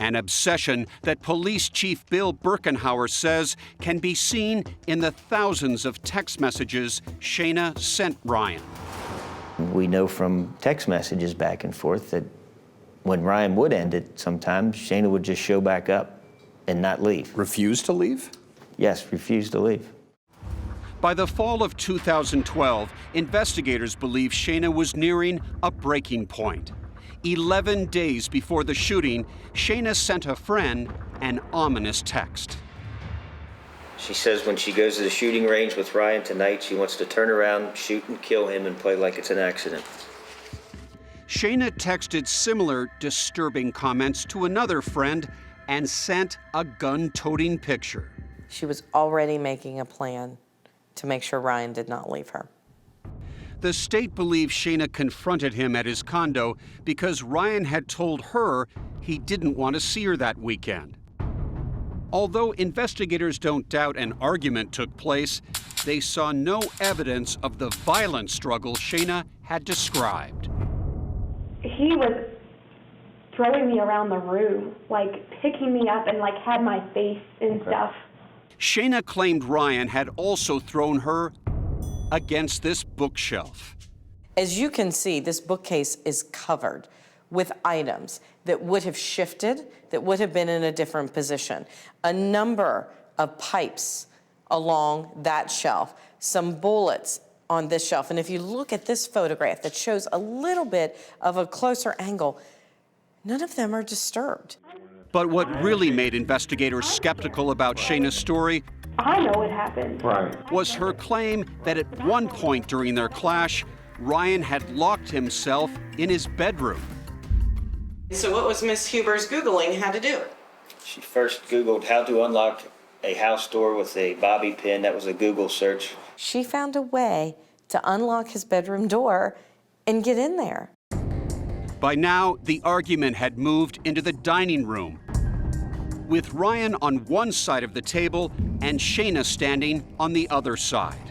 An obsession that Police Chief Bill Birkenhauer says can be seen in the thousands of text messages Shayna sent Ryan. We know from text messages back and forth that when Ryan would end it, sometimes Shayna would just show back up and not leave. Refuse to leave? Yes, refuse to leave. By the fall of 2012, investigators believe Shayna was nearing a breaking point. 11 days before the shooting, Shayna sent a friend an ominous text. She says when she goes to the shooting range with Ryan tonight, she wants to turn around, shoot and kill him, and play like it's an accident. Shayna texted similar disturbing comments to another friend and sent a gun-toting picture. She was already making a plan to make sure Ryan did not leave her. The state believes Shayna confronted him at his condo because Ryan had told her he didn't want to see her that weekend. Although investigators don't doubt an argument took place, they saw no evidence of the violent struggle Shayna had described. He was throwing me around the room, like picking me up and like had my face and stuff. Shayna claimed Ryan had also thrown her against this bookshelf. As you can see, this bookcase is covered with items that would have shifted, that would have been in a different position. A number of pipes along that shelf, some bullets on this shelf. And if you look at this photograph that shows a little bit of a closer angle, none of them are disturbed. But what really made investigators skeptical about Shayna's story I know what happened. was her claim that at one point during their clash, Ryan had locked himself in his bedroom. So what was Miss Huber's Googling how to do it? She first Googled how to unlock a house door with a bobby pin. That was a Google search. She found a way to unlock his bedroom door and get in there. By now, the argument had moved into the dining room, with Ryan on one side of the table and Shayna standing on the other side.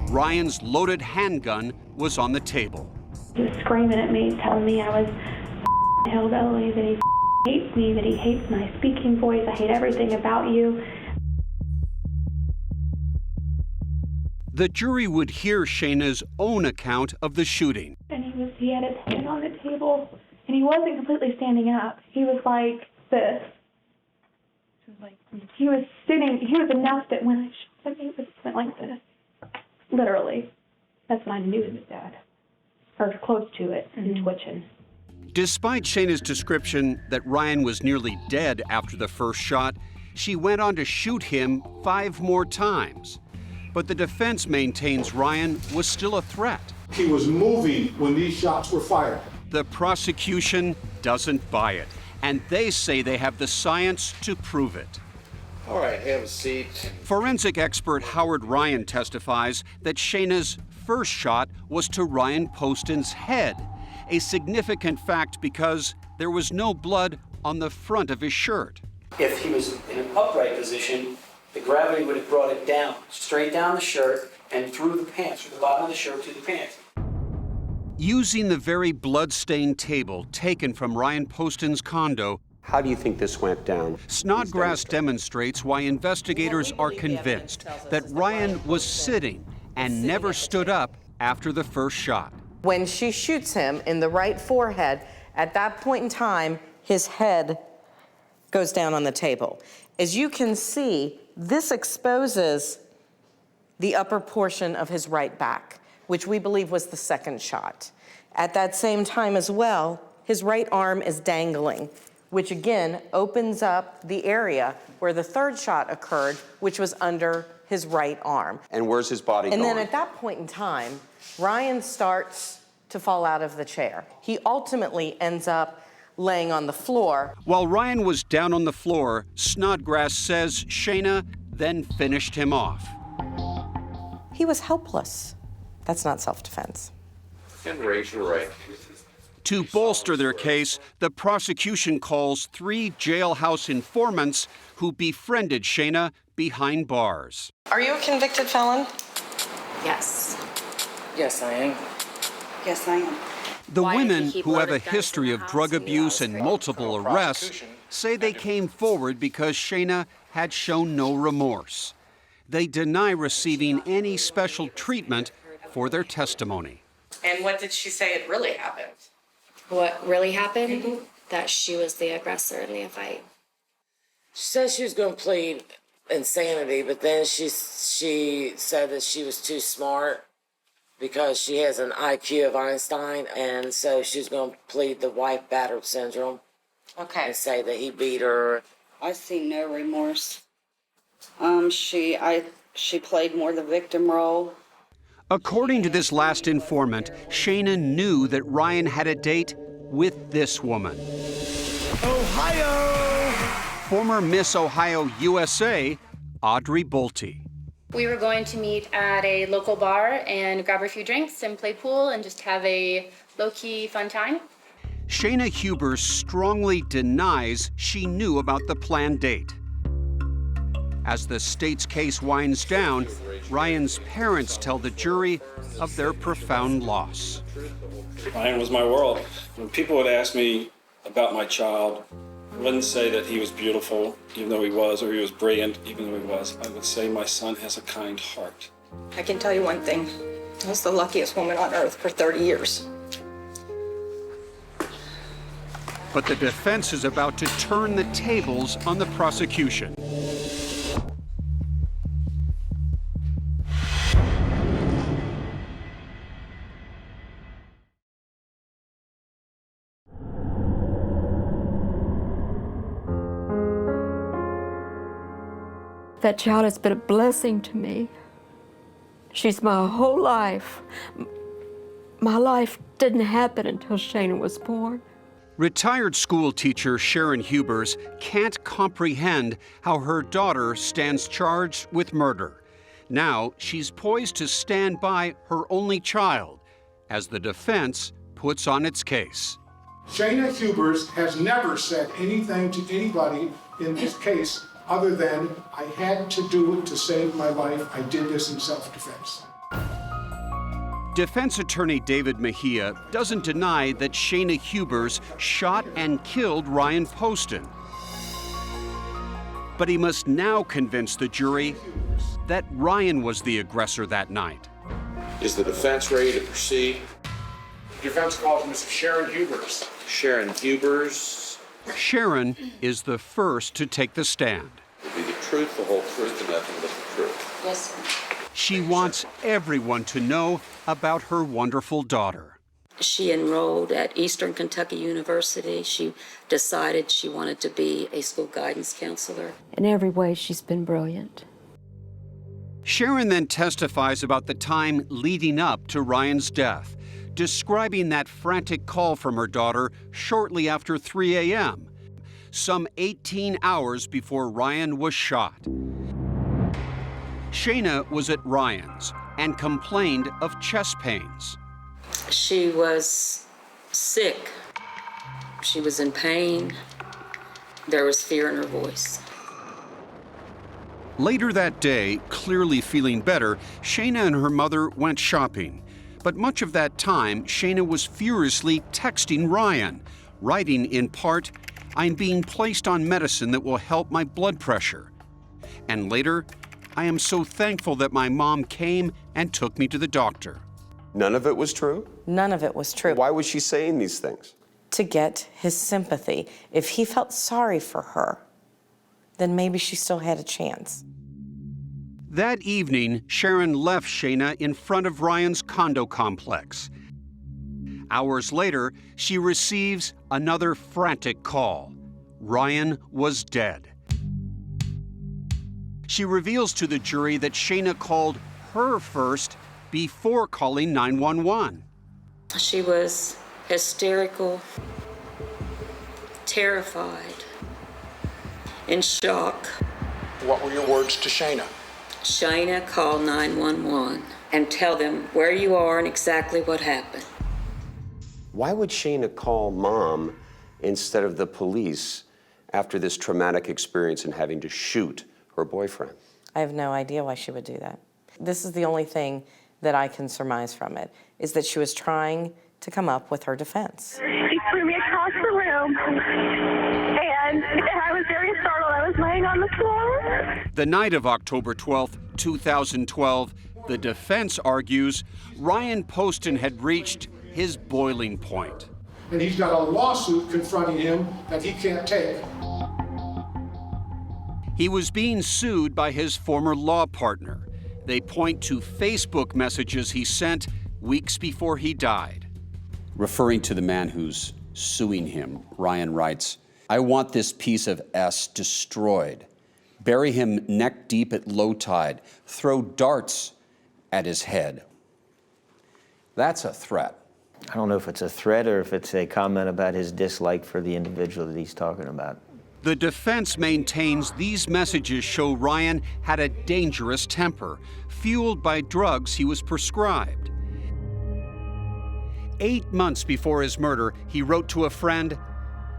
Ryan's loaded handgun was on the table. He was screaming at me, telling me I was hillbilly, that he hates me, that he hates my speaking voice, I hate everything about you. The jury would hear Shayna's own account of the shooting. And he had his hand on the table, and he wasn't completely standing up. He was like this. He was sitting, he was enough that when I shot him, he went like this. Literally. That's when I knew he was dead. Or close to it, and twitching. Despite Shayna's description that Ryan was nearly dead after the first shot, she went on to shoot him 5 more times. But the defense maintains Ryan was still a threat. He was moving when these shots were fired. The prosecution doesn't buy it, and they say they have the science to prove it. All right, have a seat. Forensic expert Howard Ryan testifies that Shayna's first shot was to Ryan Poston's head, a significant fact because there was no blood on the front of his shirt. If he was in an upright position, the gravity would have brought it down, straight down the shirt and through the pants, from the bottom of the shirt to the pants. Using the very blood-stained table taken from Ryan Poston's condo, how do you think this went down? Snodgrass demonstrates why investigators are convinced that Ryan was sitting and never stood up after the first shot. When she shoots him in the right forehead, at that point in time, his head goes down on the table. As you can see, this exposes the upper portion of his right back, which we believe was the second shot. At that same time as well, his right arm is dangling, which again opens up the area where the third shot occurred, which was under his right arm. And where's his body going? And then at that point in time, Ryan starts to fall out of the chair. He ultimately ends up laying on the floor. While Ryan was down on the floor, Snodgrass says Shayna then finished him off. He was helpless. That's not self-defense. And raise your right. To bolster their case, the prosecution calls 3 jailhouse informants who befriended Shayna behind bars. Are you a convicted felon? Yes. Yes, I am. Yes, I am. The women, who have a history of drug abuse and multiple arrests, say they came forward because Shayna had shown no remorse. They deny receiving any special treatment for their testimony. And what did she say had really happened? What really happened? That she was the aggressor in the fight. She said she was going to plead insanity, but then she said that she was too smart because she has an IQ of Einstein, and so she was going to plead the wife battered syndrome. Okay. And say that he beat her. I see no remorse. She played more the victim role. According to this last informant, Shayna knew that Ryan had a date with this woman. Ohio! Former Miss Ohio USA, Audrey Bolte. We were going to meet at a local bar and grab a few drinks and play pool and just have a low-key fun time. Shayna Huber strongly denies she knew about the planned date. As the state's case winds down, Ryan's parents tell the jury of their profound loss. Ryan was my world. When people would ask me about my child, I wouldn't say that he was beautiful, even though he was, or he was brilliant, even though he was. I would say my son has a kind heart. I can tell you one thing. I was the luckiest woman on earth for 30 years. But the defense is about to turn the tables on the prosecution. That child has been a blessing to me. She's my whole life. My life didn't happen until Shayna was born. Retired school teacher Sharon Hubers can't comprehend how her daughter stands charged with murder. Now she's poised to stand by her only child as the defense puts on its case. Shayna Hubers has never said anything to anybody in this case other than, I had to do it to save my life. I did this in self-defense. Defense attorney David Mejia doesn't deny that Shayna Hubers shot and killed Ryan Poston. But he must now convince the jury that Ryan was the aggressor that night. Is the defense ready to proceed? Defense calls Ms. Sharon Hubers. Sharon Hubers. Sharon is the first to take the stand. Will be the truth, the whole truth, and nothing but the truth. Yes, sir. She wants everyone to know about her wonderful daughter. She enrolled at Eastern Kentucky University. She decided she wanted to be a school guidance counselor. In every way, she's been brilliant. Sharon then testifies about the time leading up to Ryan's death, describing that frantic call from her daughter shortly after 3 a.m. some 18 hours before Ryan was shot. Shayna was at Ryan's and complained of chest pains. She was sick. She was in pain. There was fear in her voice. Later that day, clearly feeling better, Shayna and her mother went shopping. But much of that time, Shayna was furiously texting Ryan, writing in part, "I'm being placed on medicine that will help my blood pressure." And later, "I am so thankful that my mom came and took me to the doctor." None of it was true? None of it was true. Why was she saying these things? To get his sympathy. If he felt sorry for her, then maybe she still had a chance. That evening, Sharon left Shayna in front of Ryan's condo complex. Hours later, she receives another frantic call. Ryan was dead. She reveals to the jury that Shayna called her first before calling 911. She was hysterical, terrified, in shock. What were your words to Shayna? Shayna, call 911 and tell them where you are and exactly what happened. Why would Shayna call mom instead of the police after this traumatic experience and having to shoot her boyfriend? I have no idea why she would do that. This is the only thing that I can surmise from it, is that she was trying to come up with her defense. He threw me across the room, and I was very startled. I was laying on the floor. The night of October 12, 2012, the defense argues Ryan Poston had reached his boiling point. And he's got a lawsuit confronting him that he can't take. He was being sued by his former law partner. They point to Facebook messages he sent weeks before he died. Referring to the man who's suing him, Ryan writes, "I want this piece of S destroyed. Bury him neck deep at low tide. Throw darts at his head." That's a threat. I don't know if it's a threat or if it's a comment about his dislike for the individual that he's talking about. The defense maintains these messages show Ryan had a dangerous temper, fueled by drugs he was prescribed. 8 months before his murder, he wrote to a friend,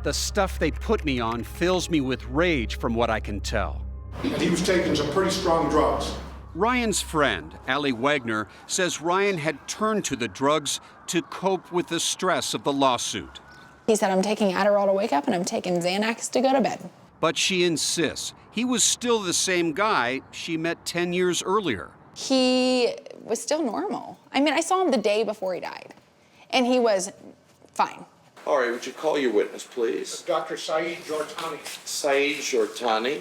"The stuff they put me on fills me with rage from what I can tell." And he was taking some pretty strong drugs. Ryan's friend, Allie Wagner, says Ryan had turned to the drugs to cope with the stress of the lawsuit. He said, "I'm taking Adderall to wake up and I'm taking Xanax to go to bed." But she insists he was still the same guy she met 10 years earlier. He was still normal. I mean, I saw him the day before he died, and he was fine. All right, would you call your witness, please? Dr. Saeed Jortani. Saeed Jortani.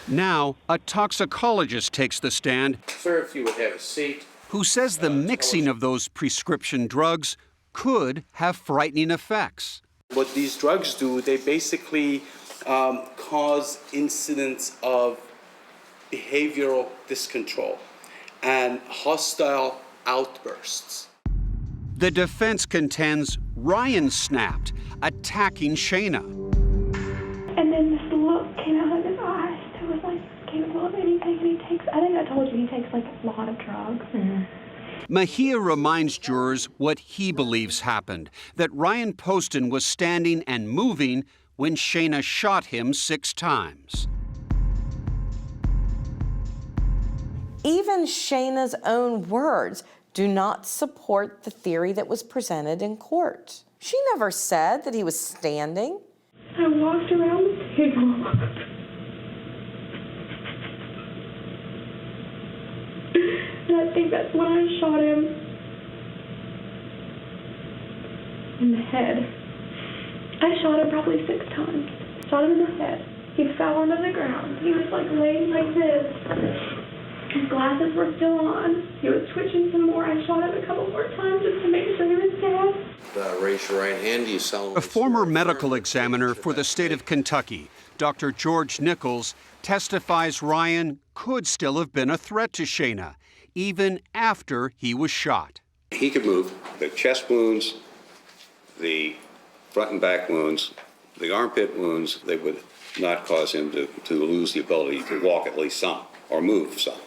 Now, a toxicologist takes the stand. Sir, if you would have a seat. Who says the mixing of those prescription drugs could have frightening effects. What these drugs do, they basically cause incidents of behavioral discontrol and hostile outbursts. The defense contends Ryan snapped, attacking Shayna. And then this look came out of his eyes. It was like capable of anything. And he takes, I think I told you, he takes like a lot of drugs. Mejia reminds jurors what he believes happened, that Ryan Poston was standing and moving when Shayna shot him 6 times. Even Shayna's own words do not support the theory that was presented in court. She never said that he was standing. I walked around the table. And I think that's when I shot him in the head. I shot him probably 6 times. Shot him in the head. He fell onto the ground. He was like laying like this. His glasses were still on. He was twitching some more. I shot him a couple more times just to make sure he was dead. Raise your right hand. Do you solemnly A former medical examiner for the state of Kentucky, Dr. George Nichols, testifies Ryan could still have been a threat to Shayna, even after he was shot. He could move. The chest wounds, the front and back wounds, The armpit wounds, they would not cause him to lose the ability to walk at least some, or move some.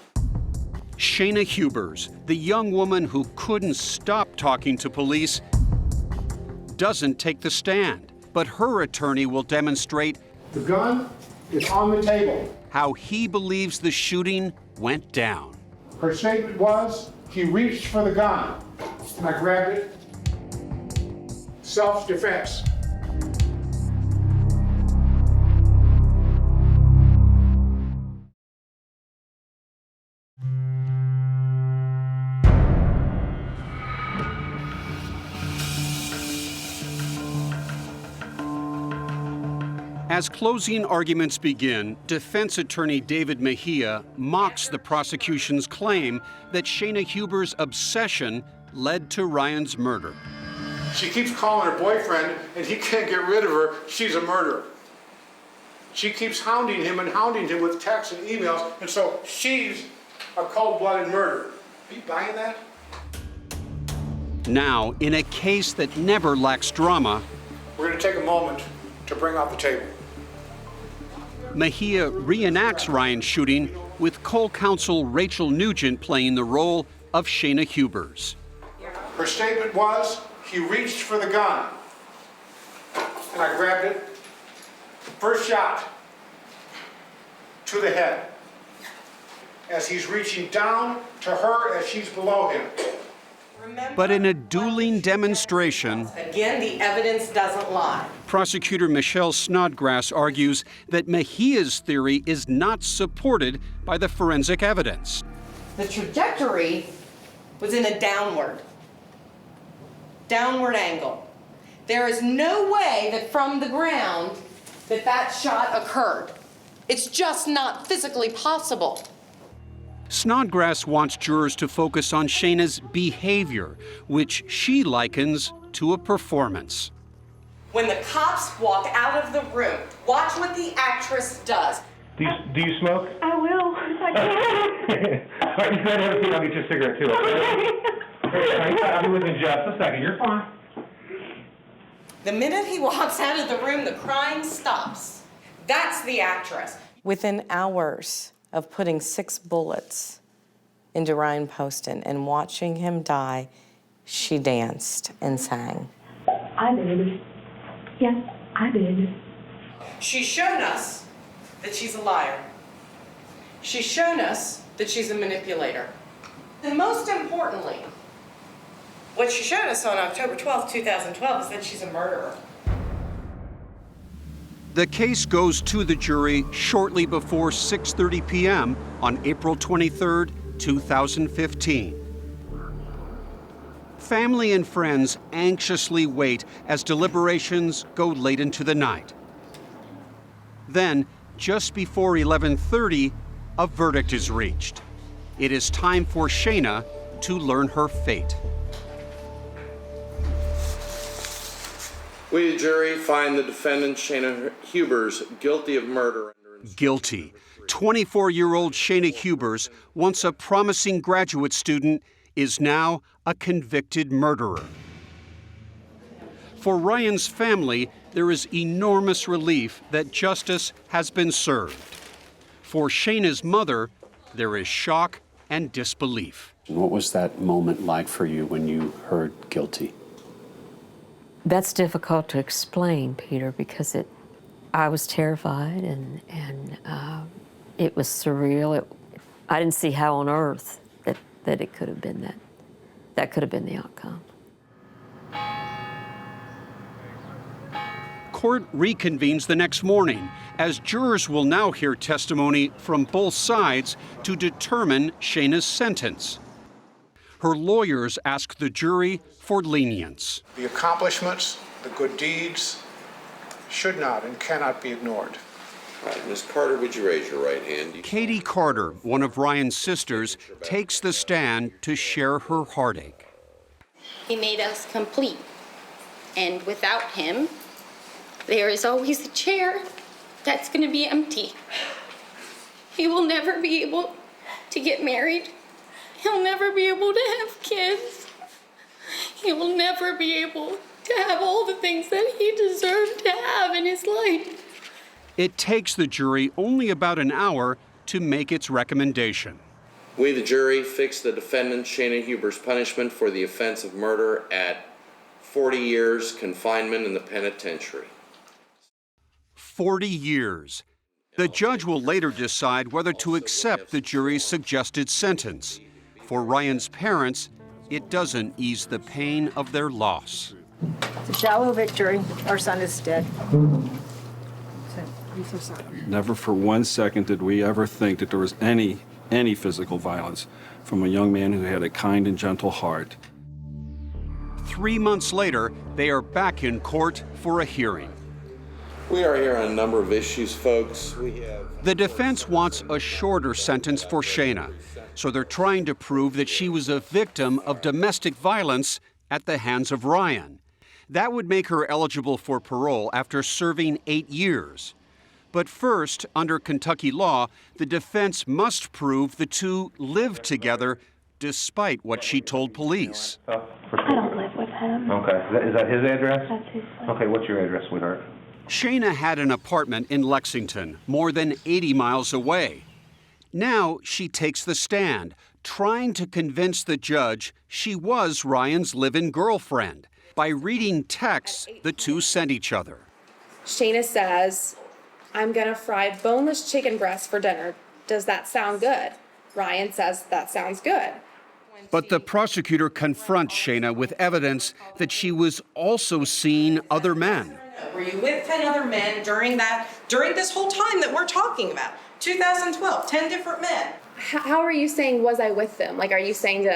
Shayna Hubers, the young woman who couldn't stop talking to police, doesn't take the stand, but her attorney will demonstrate The gun is on the table. how he believes the shooting went down. Her statement was, he reached for the gun, and I grabbed it. Self-defense. As closing arguments begin, defense attorney David Mejia mocks the prosecution's claim that Shayna Hubers' obsession led to Ryan's murder. She keeps calling her boyfriend, and he can't get rid of her. She's a murderer. She keeps hounding him with texts and emails, and so she's a cold-blooded murderer. Are you buying that? Now, in a case that never lacks drama, We're going to take a moment to bring out the table. Mejia reenacts Ryan's shooting with co-counsel Rachel Nugent playing the role of Shayna Hubers. Her statement was, he reached for the gun, and I grabbed it. First shot to the head, as he's reaching down to her as she's below him. But in a dueling demonstration, Again, the evidence doesn't lie. prosecutor Michelle Snodgrass argues that Mejia's theory is not supported by the forensic evidence. The trajectory was in a downward angle. There is no way that from the ground that shot occurred. It's just not physically possible. Snodgrass wants jurors to focus on Shayna's behavior, which she likens to a performance. When the cops walk out of the room, watch what the actress does. Do you smoke? I will. If I can. All right, you said have a seat. I'll get you a cigarette too. Okay? I'll be with you in just a second. You're fine. The minute he walks out of the room, the crime stops. That's the actress. Within hours of putting 6 bullets into Ryan Poston and watching him die, she danced and sang. I did. Yes, I did. She's shown us that she's a liar. She's shown us that she's a manipulator. And most importantly, what she showed us on October 12th, 2012 is that she's a murderer. The case goes to the jury shortly before 6:30 p.m. on April 23, 2015. Family and friends anxiously wait as deliberations go late into the night. Then, just before 11:30, a verdict is reached. It is time for Shayna to learn her fate. We, the jury, find the defendant, Shayna Hubers, guilty of murder. Guilty. 24-year-old Shayna Hubers, once a promising graduate student, is now a convicted murderer. For Ryan's family, there is enormous relief that justice has been served. For Shayna's mother, there is shock and disbelief. What was that moment like for you when you heard guilty? That's difficult to explain, Peter, because I was terrified and it was surreal. I didn't see how on earth that it could have been that could have been the outcome. Court reconvenes the next morning, as jurors will now hear testimony from both sides to determine Shayna's sentence. Her lawyers ask the jury for lenience. The accomplishments, the good deeds, should not and cannot be ignored. All right, Ms. Carter, would you raise your right hand? Katie Carter, one of Ryan's sisters, takes the stand to share her heartache. He made us complete. And without him, there is always a chair that's going to be empty. He will never be able to get married. He'll never be able to have kids. he will never be able to have all the things that he deserved to have in his life. It takes the jury only about an hour to make its recommendation. We, the jury, fix the defendant Shayna Huber's punishment for the offense of murder at 40 years confinement in the penitentiary. 40 years. The judge will later decide whether to accept the jury's suggested sentence. For Ryan's parents, it doesn't ease the pain of their loss. It's a shallow victory. Our son is dead. I'm so sorry. Never for 1 second did we ever think that there was any physical violence from a young man who had a kind and gentle heart. 3 months later, they are back in court for a hearing. We are here on a number of issues, folks. The defense wants a shorter sentence for Shayna, so they're trying to prove that she was a victim of domestic violence at the hands of Ryan. That would make her eligible for parole after serving 8 years. But first, under Kentucky law, the defense must prove the two lived together despite what she told police. I don't live with him. Okay, is that his address? That's his place. Okay, what's your address, sweetheart? Shayna had an apartment in Lexington, more than 80 miles away. Now she takes the stand, trying to convince the judge she was Ryan's live-in girlfriend by reading texts the two sent each other. Shayna says, "I'm gonna fry boneless chicken breasts for dinner. Does that sound good?" Ryan says, "That sounds good." But the prosecutor confronts Shayna with evidence that she was also seeing other men. Were you with 10 other men during this whole time that we're talking about? 2012, 10 different men. How are you saying, was I with them? Like, are you saying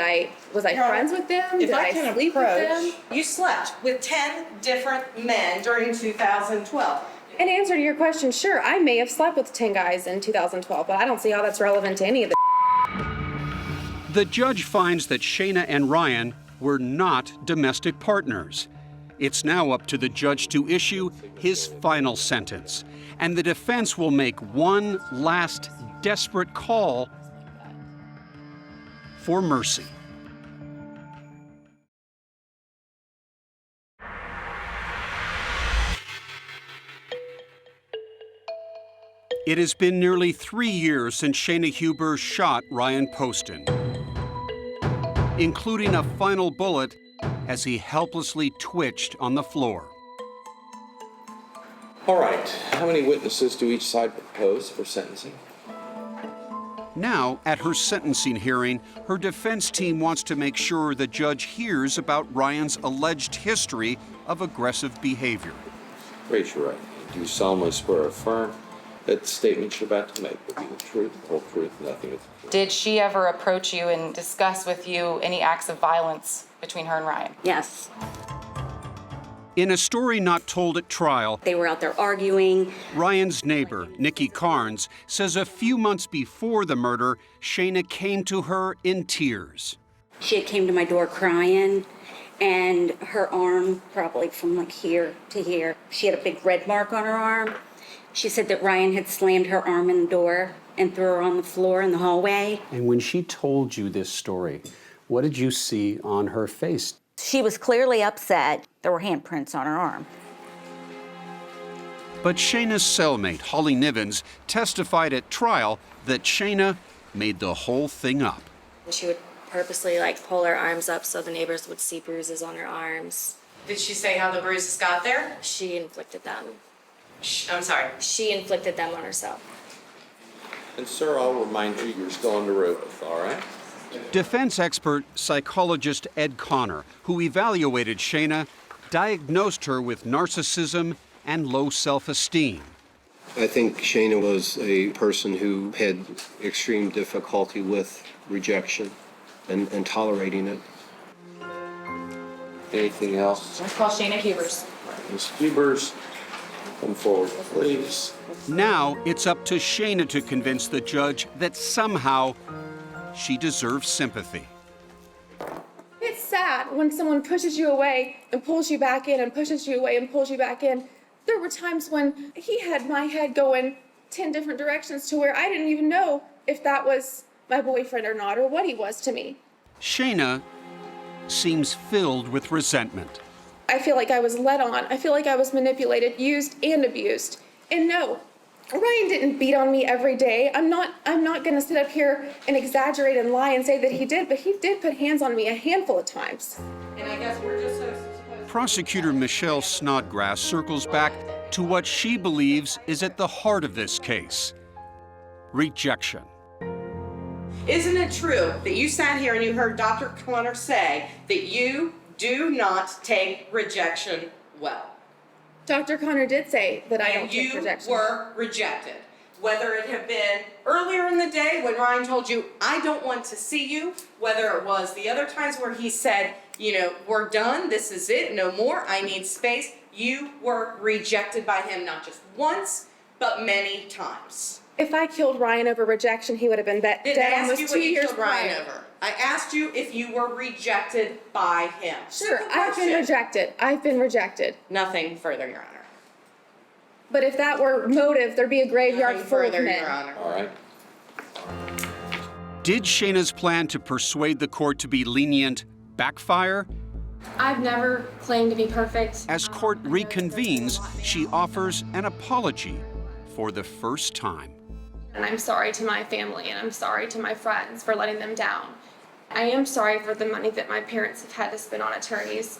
was I friends with them? If Did I I can sleep with them? approach, you slept with 10 different men during 2012. In answer to your question, sure, I may have slept with 10 guys in 2012, but I don't see how that's relevant to any of the. The judge finds that Shayna and Ryan were not domestic partners. It's now up to the judge to issue his final sentence, and the defense will make one last desperate call for mercy. It has been nearly 3 years since Shayna Huber shot Ryan Poston, including a final bullet as he helplessly twitched on the floor. All right, how many witnesses do each side propose for sentencing? Now, at her sentencing hearing, her defense team wants to make sure the judge hears about Ryan's alleged history of aggressive behavior. Raise your right hand. Do you solemnly swear or affirm that the statement you're about to make will be the truth, the whole truth, nothing but the truth? Did she ever approach you and discuss with you any acts of violence between her and Ryan? Yes. In a story not told at trial, They were out there arguing. Ryan's neighbor, Nikki Carnes, says a few months before the murder, Shayna came to her in tears. She had came to my door crying, and her arm, probably from like here to here, she had a big red mark on her arm. She said that Ryan had slammed her arm in the door and threw her on the floor in the hallway. And when she told you this story, what did you see on her face? She was clearly upset. There were handprints on her arm. But Shayna's cellmate, Holly Nivens, testified at trial that Shayna made the whole thing up. She would purposely pull her arms up so the neighbors would see bruises on her arms. Did she say how the bruises got there? She inflicted them. I'm sorry. She inflicted them on herself. And sir, I'll remind you, you're still under oath, all right? Defense expert psychologist Ed Connor, who evaluated Shayna, diagnosed her with narcissism and low self-esteem. I think Shayna was a person who had extreme difficulty with rejection and tolerating it. Anything else? Let's call Shayna Hubers. Ms. Hubers, come forward, please. Now it's up to Shayna to convince the judge that somehow she deserves sympathy. It's sad when someone pushes you away and pulls you back in and pushes you away and pulls you back in. There were times when he had my head going 10 different directions to where I didn't even know if that was my boyfriend or not, or what he was to me. Shayna seems filled with resentment. I feel like I was led on. I feel like I was manipulated, used, and abused. And no, Ryan didn't beat on me every day. I'm not gonna sit up here and exaggerate and lie and say that he did, but he did put hands on me a handful of times. And I guess we're just so... Prosecutor Michelle Snodgrass circles back to what she believes is at the heart of this case: rejection. Isn't it true that you sat here and you heard Dr. Connor say that you do not take rejection well? Dr. Connor did say that I don't take rejection. You were rejected. Whether it had been earlier in the day when Ryan told you, I don't want to see you, whether it was the other times where he said, you know, we're done, this is it, no more, I need space. You were rejected by him, not just once, but many times. If I killed Ryan over rejection, he would have been dead almost 2 years prior. I asked you if you were rejected by him. Sure, I've been rejected. I've been rejected. Nothing further, Your Honor. But if that were motive, there'd be a graveyard Nothing full of further, men. Your Honor. All right. Did Shayna's plan to persuade the court to be lenient backfire? I've never claimed to be perfect. As court reconvenes, she offers an apology for the first time. And I'm sorry to my family, and I'm sorry to my friends for letting them down. I am sorry for the money that my parents have had to spend on attorneys.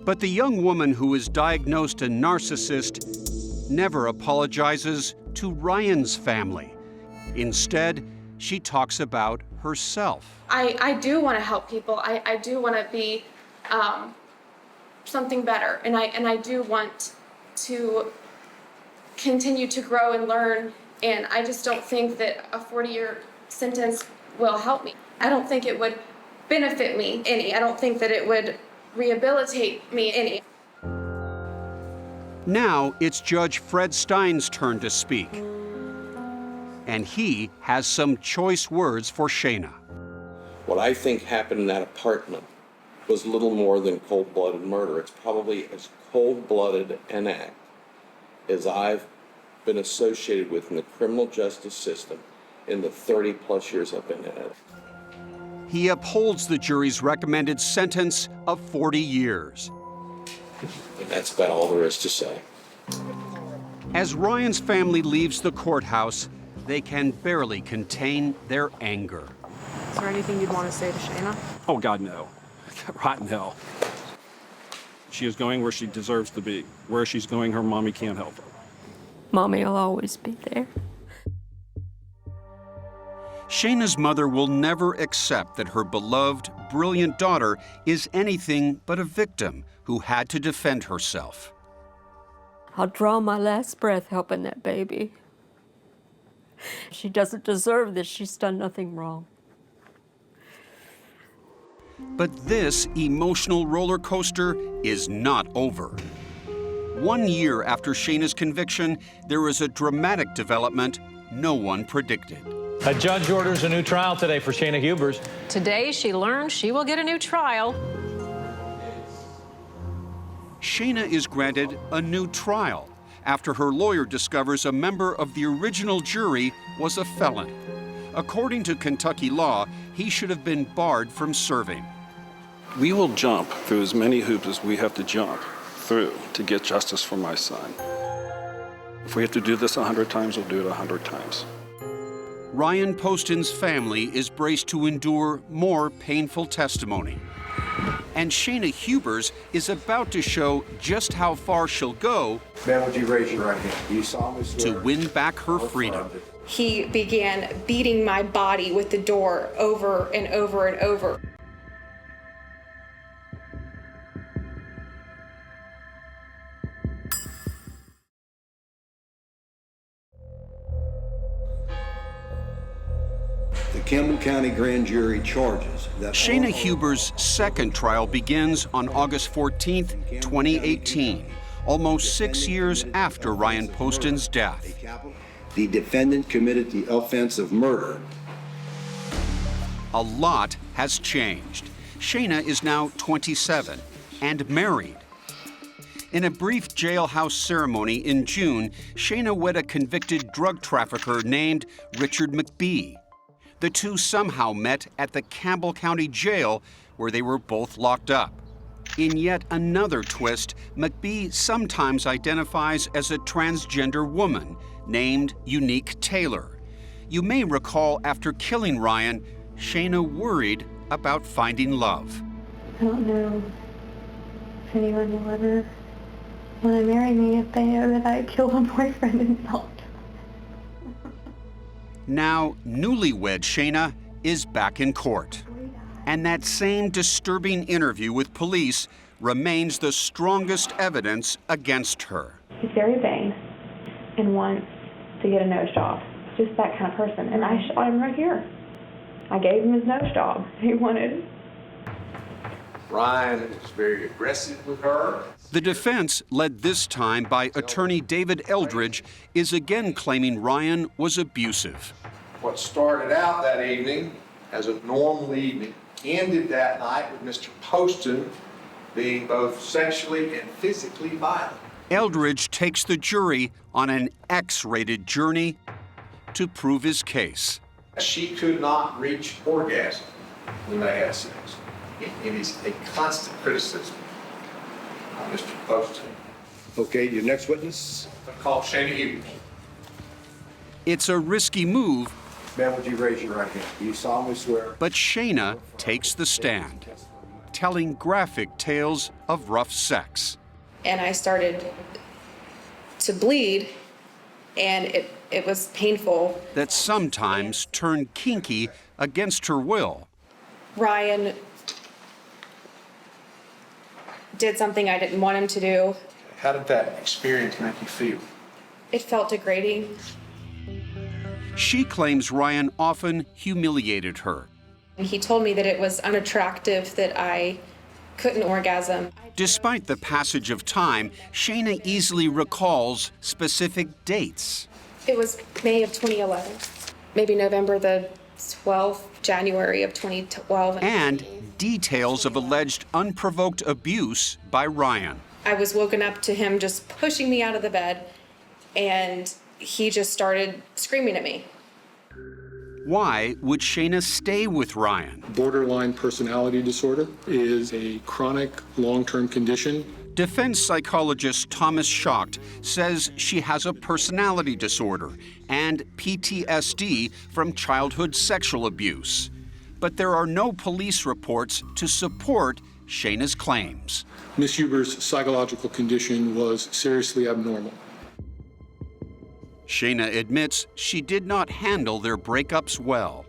But the young woman who is diagnosed a narcissist never apologizes to Ryan's family. Instead, she talks about herself. I do want to help people. I do want to be something better, and I do want to continue to grow and learn, and I just don't think that a 40-year sentence will help me. I don't think it would benefit me any. I don't think that it would rehabilitate me any. Now it's Judge Fred Stein's turn to speak. And he has some choice words for Shayna. What I think happened in that apartment was little more than cold-blooded murder. It's probably as cold-blooded an act as I've been associated with in the criminal justice system in the 30-plus years I've been in it. He upholds the jury's recommended sentence of 40 years. And that's about all there is to say. As Ryan's family leaves the courthouse, they can barely contain their anger. Is there anything you'd want to say to Shayna? Oh, God, no. Rotten hell. She is going where she deserves to be. Where she's going, her mommy can't help her. Mommy will always be there. Shayna's mother will never accept that her beloved, brilliant daughter is anything but a victim who had to defend herself. I'll draw my last breath helping that baby. She doesn't deserve this. She's done nothing wrong. But this emotional roller coaster is not over. 1 year after Shayna's conviction, there is a dramatic development no one predicted. A judge orders a new trial today for Shayna Hubers. Today, she learned she will get a new trial. Shayna is granted a new trial after her lawyer discovers a member of the original jury was a felon. According to Kentucky law, he should have been barred from serving. We will jump through as many hoops as we have to jump through to get justice for my son. If we have to do this 100 times, we'll do it 100 times. Ryan Poston's family is braced to endure more painful testimony. And Shayna Hubers is about to show just how far she'll go Ma'am, would you raise your right hand? You solemnly swear to win back her freedom. He began beating my body with the door over and over and over. The Campbell County Grand Jury charges that Shayna Hubers' second trial begins on August 14th, 2018, almost 6 years after Ryan Poston's death. the defendant committed the offense of murder. A lot has changed. Shayna is now 27 and married. In a brief jailhouse ceremony in June, Shayna wed a convicted drug trafficker named Richard McBee. The two somehow met at the Campbell County Jail, where they were both locked up. In yet another twist, McBee sometimes identifies as a transgender woman named Unique Taylor. You may recall after killing Ryan, Shayna worried about finding love. I don't know if anyone will ever want to marry me if they know that I killed a boyfriend and stalked him. Now, newlywed Shayna is back in court. And that same disturbing interview with police remains the strongest evidence against her. He's very vain and wants to get a nose job. Just that kind of person. And I shot him right here. I gave him his nose job. He wanted it. Ryan is very aggressive with her. The defense, led this time by attorney David Eldridge, is again claiming Ryan was abusive. What started out that evening as a normal evening ended that night with Mr. Poston being both sexually and physically violent. Eldridge takes the jury on an X-rated journey to prove his case. She could not reach orgasm when they had sex. It is a constant criticism of Mr. Poston. Okay, your next witness? I call Shayna Hughes. It's a risky move. Ma'am, would you raise your right hand? Do you solemnly swear? But Shayna takes the stand, telling graphic tales of rough sex. And I started to bleed, and it was painful. That sometimes turned kinky against her will. Ryan did something I didn't want him to do. How did that experience make you feel? It felt degrading. She claims Ryan often humiliated her. He told me that it was unattractive that I couldn't orgasm. Despite the passage of time, Shayna easily recalls specific dates. It was May of 2011, maybe November the 12th, January of 2012. And details of alleged unprovoked abuse by Ryan. I was woken up to him just pushing me out of the bed, and he just started screaming at me. Why would Shayna stay with Ryan? Borderline personality disorder is a chronic long-term condition. Defense psychologist Thomas Schacht says she has a personality disorder and PTSD from childhood sexual abuse. But there are no police reports to support Shayna's claims. Ms. Huber's psychological condition was seriously abnormal. Shayna admits she did not handle their breakups well.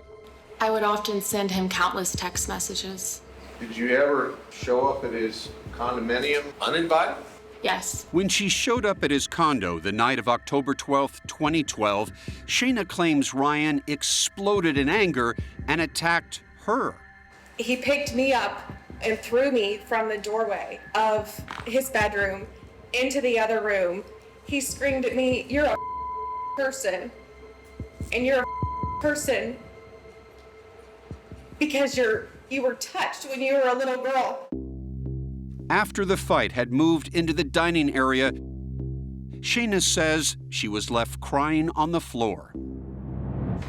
I would often send him countless text messages. Did you ever show up at his condominium uninvited? Yes. When she showed up at his condo the night of October 12, 2012, Shayna claims Ryan exploded in anger and attacked her. He picked me up and threw me from the doorway of his bedroom into the other room. He screamed at me, "You're a person, and you're a person because you were touched when you were a little girl." After the fight had moved into the dining area, Shayna says she was left crying on the floor.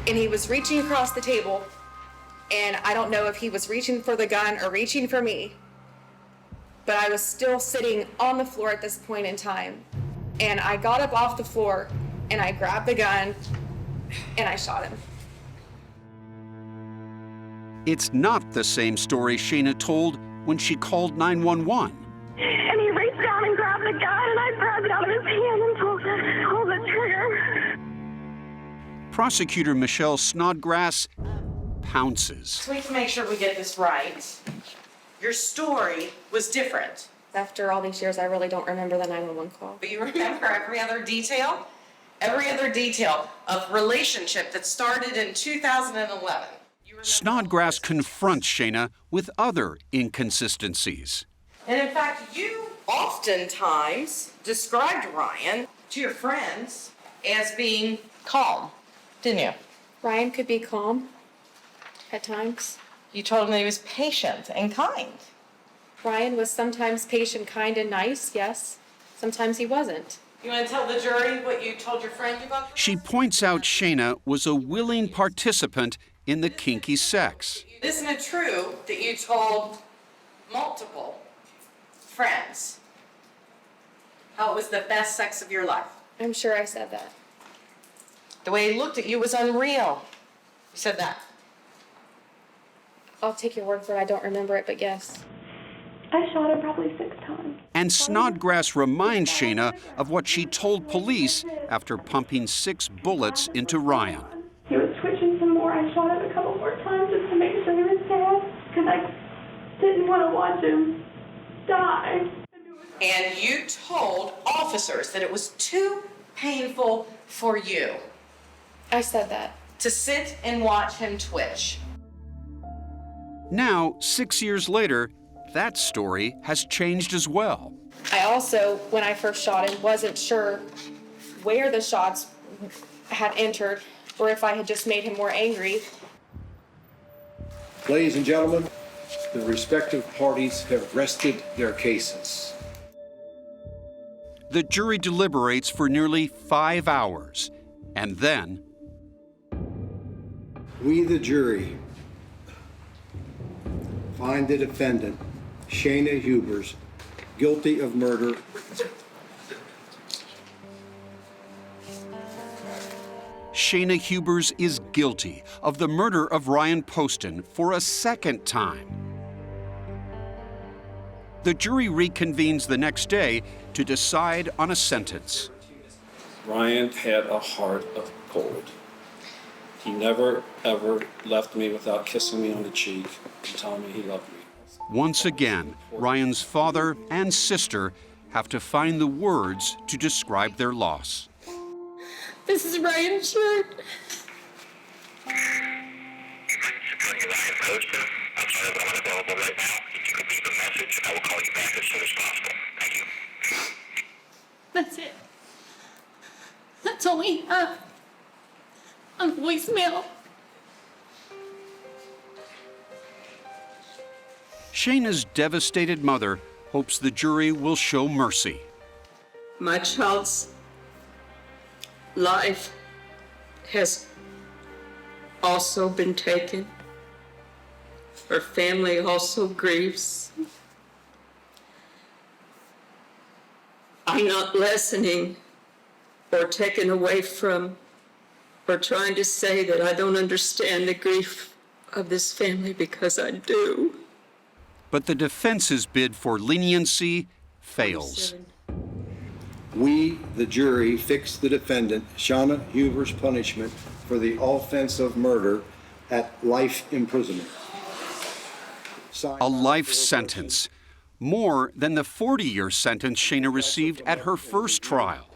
And he was reaching across the table, and I don't know if he was reaching for the gun or reaching for me, but I was still sitting on the floor at this point in time. And I got up off the floor, and I grabbed the gun, and I shot him. It's not the same story Shayna told when she called 911. And he reached down and grabbed the gun, and I grabbed it out of his hand and pulled the trigger. Prosecutor Michelle Snodgrass pounces. So we can make sure we get this right. Your story was different. After all these years, I really don't remember the 911 call. But you remember every other detail? Every other detail of relationship that started in 2011. Snodgrass confronts Shayna with other inconsistencies. And in fact, you oftentimes described Ryan to your friends as being calm, didn't you? Ryan could be calm at times. You told him that he was patient and kind. Ryan was sometimes patient, kind, and nice, yes. Sometimes he wasn't. You want to tell the jury what you told your friend about? She points out Shayna was a willing participant in the kinky sex. Isn't it true that you told multiple friends how it was the best sex of your life? I'm sure I said that. The way he looked at you was unreal. You said that. I'll take your word for it. I don't remember it, but yes. I shot him probably 6 times. And Snodgrass reminds Shayna of what she told police after pumping 6 bullets into Ryan. He was twitching some more. I shot him a couple more times just to make sure he was dead, because I didn't want to watch him die. And you told officers that it was too painful for you. I said that. To sit and watch him twitch. Now, 6 years later, that story has changed as well. I also, when I first shot him, wasn't sure where the shots had entered or if I had just made him more angry. Ladies and gentlemen, the respective parties have rested their cases. The jury deliberates for nearly 5 hours, and then We, the jury, find the defendant, Shayna Hubers, guilty of murder. Shayna Hubers is guilty of the murder of Ryan Poston for a second time. The jury reconvenes the next day to decide on a sentence. Ryan had a heart of gold. He never, ever left me without kissing me on the cheek and telling me he loved me. Once again, Ryan's father and sister have to find the words to describe their loss. This is Ryan's shirt. Ryan Poston. I'm sorry, but I'm unavailable right now. If you could leave a message, I will call you back as soon as possible. Thank you. That's it. That's all we have on voicemail. Shayna's devastated mother hopes the jury will show mercy. My child's life has also been taken. Her family also grieves. I'm not lessening or taking away from or trying to say that I don't understand the grief of this family, because I do. But the defense's bid for leniency fails. We, the jury, fix the defendant, Shayna Hubers' punishment for the offense of murder at life imprisonment. A life sentence, more than the 40-year sentence Shayna received at her first trial.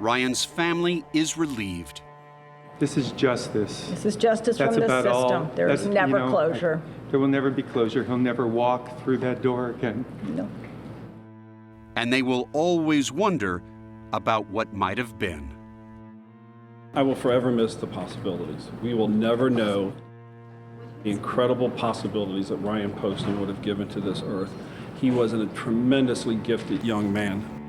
Ryan's family is relieved. This is justice. This is justice from the system. There's never closure. There will never be closure. He'll never walk through that door again. No. And they will always wonder about what might have been. I will forever miss the possibilities. We will never know the incredible possibilities that Ryan Poston would have given to this earth. He was a tremendously gifted young man.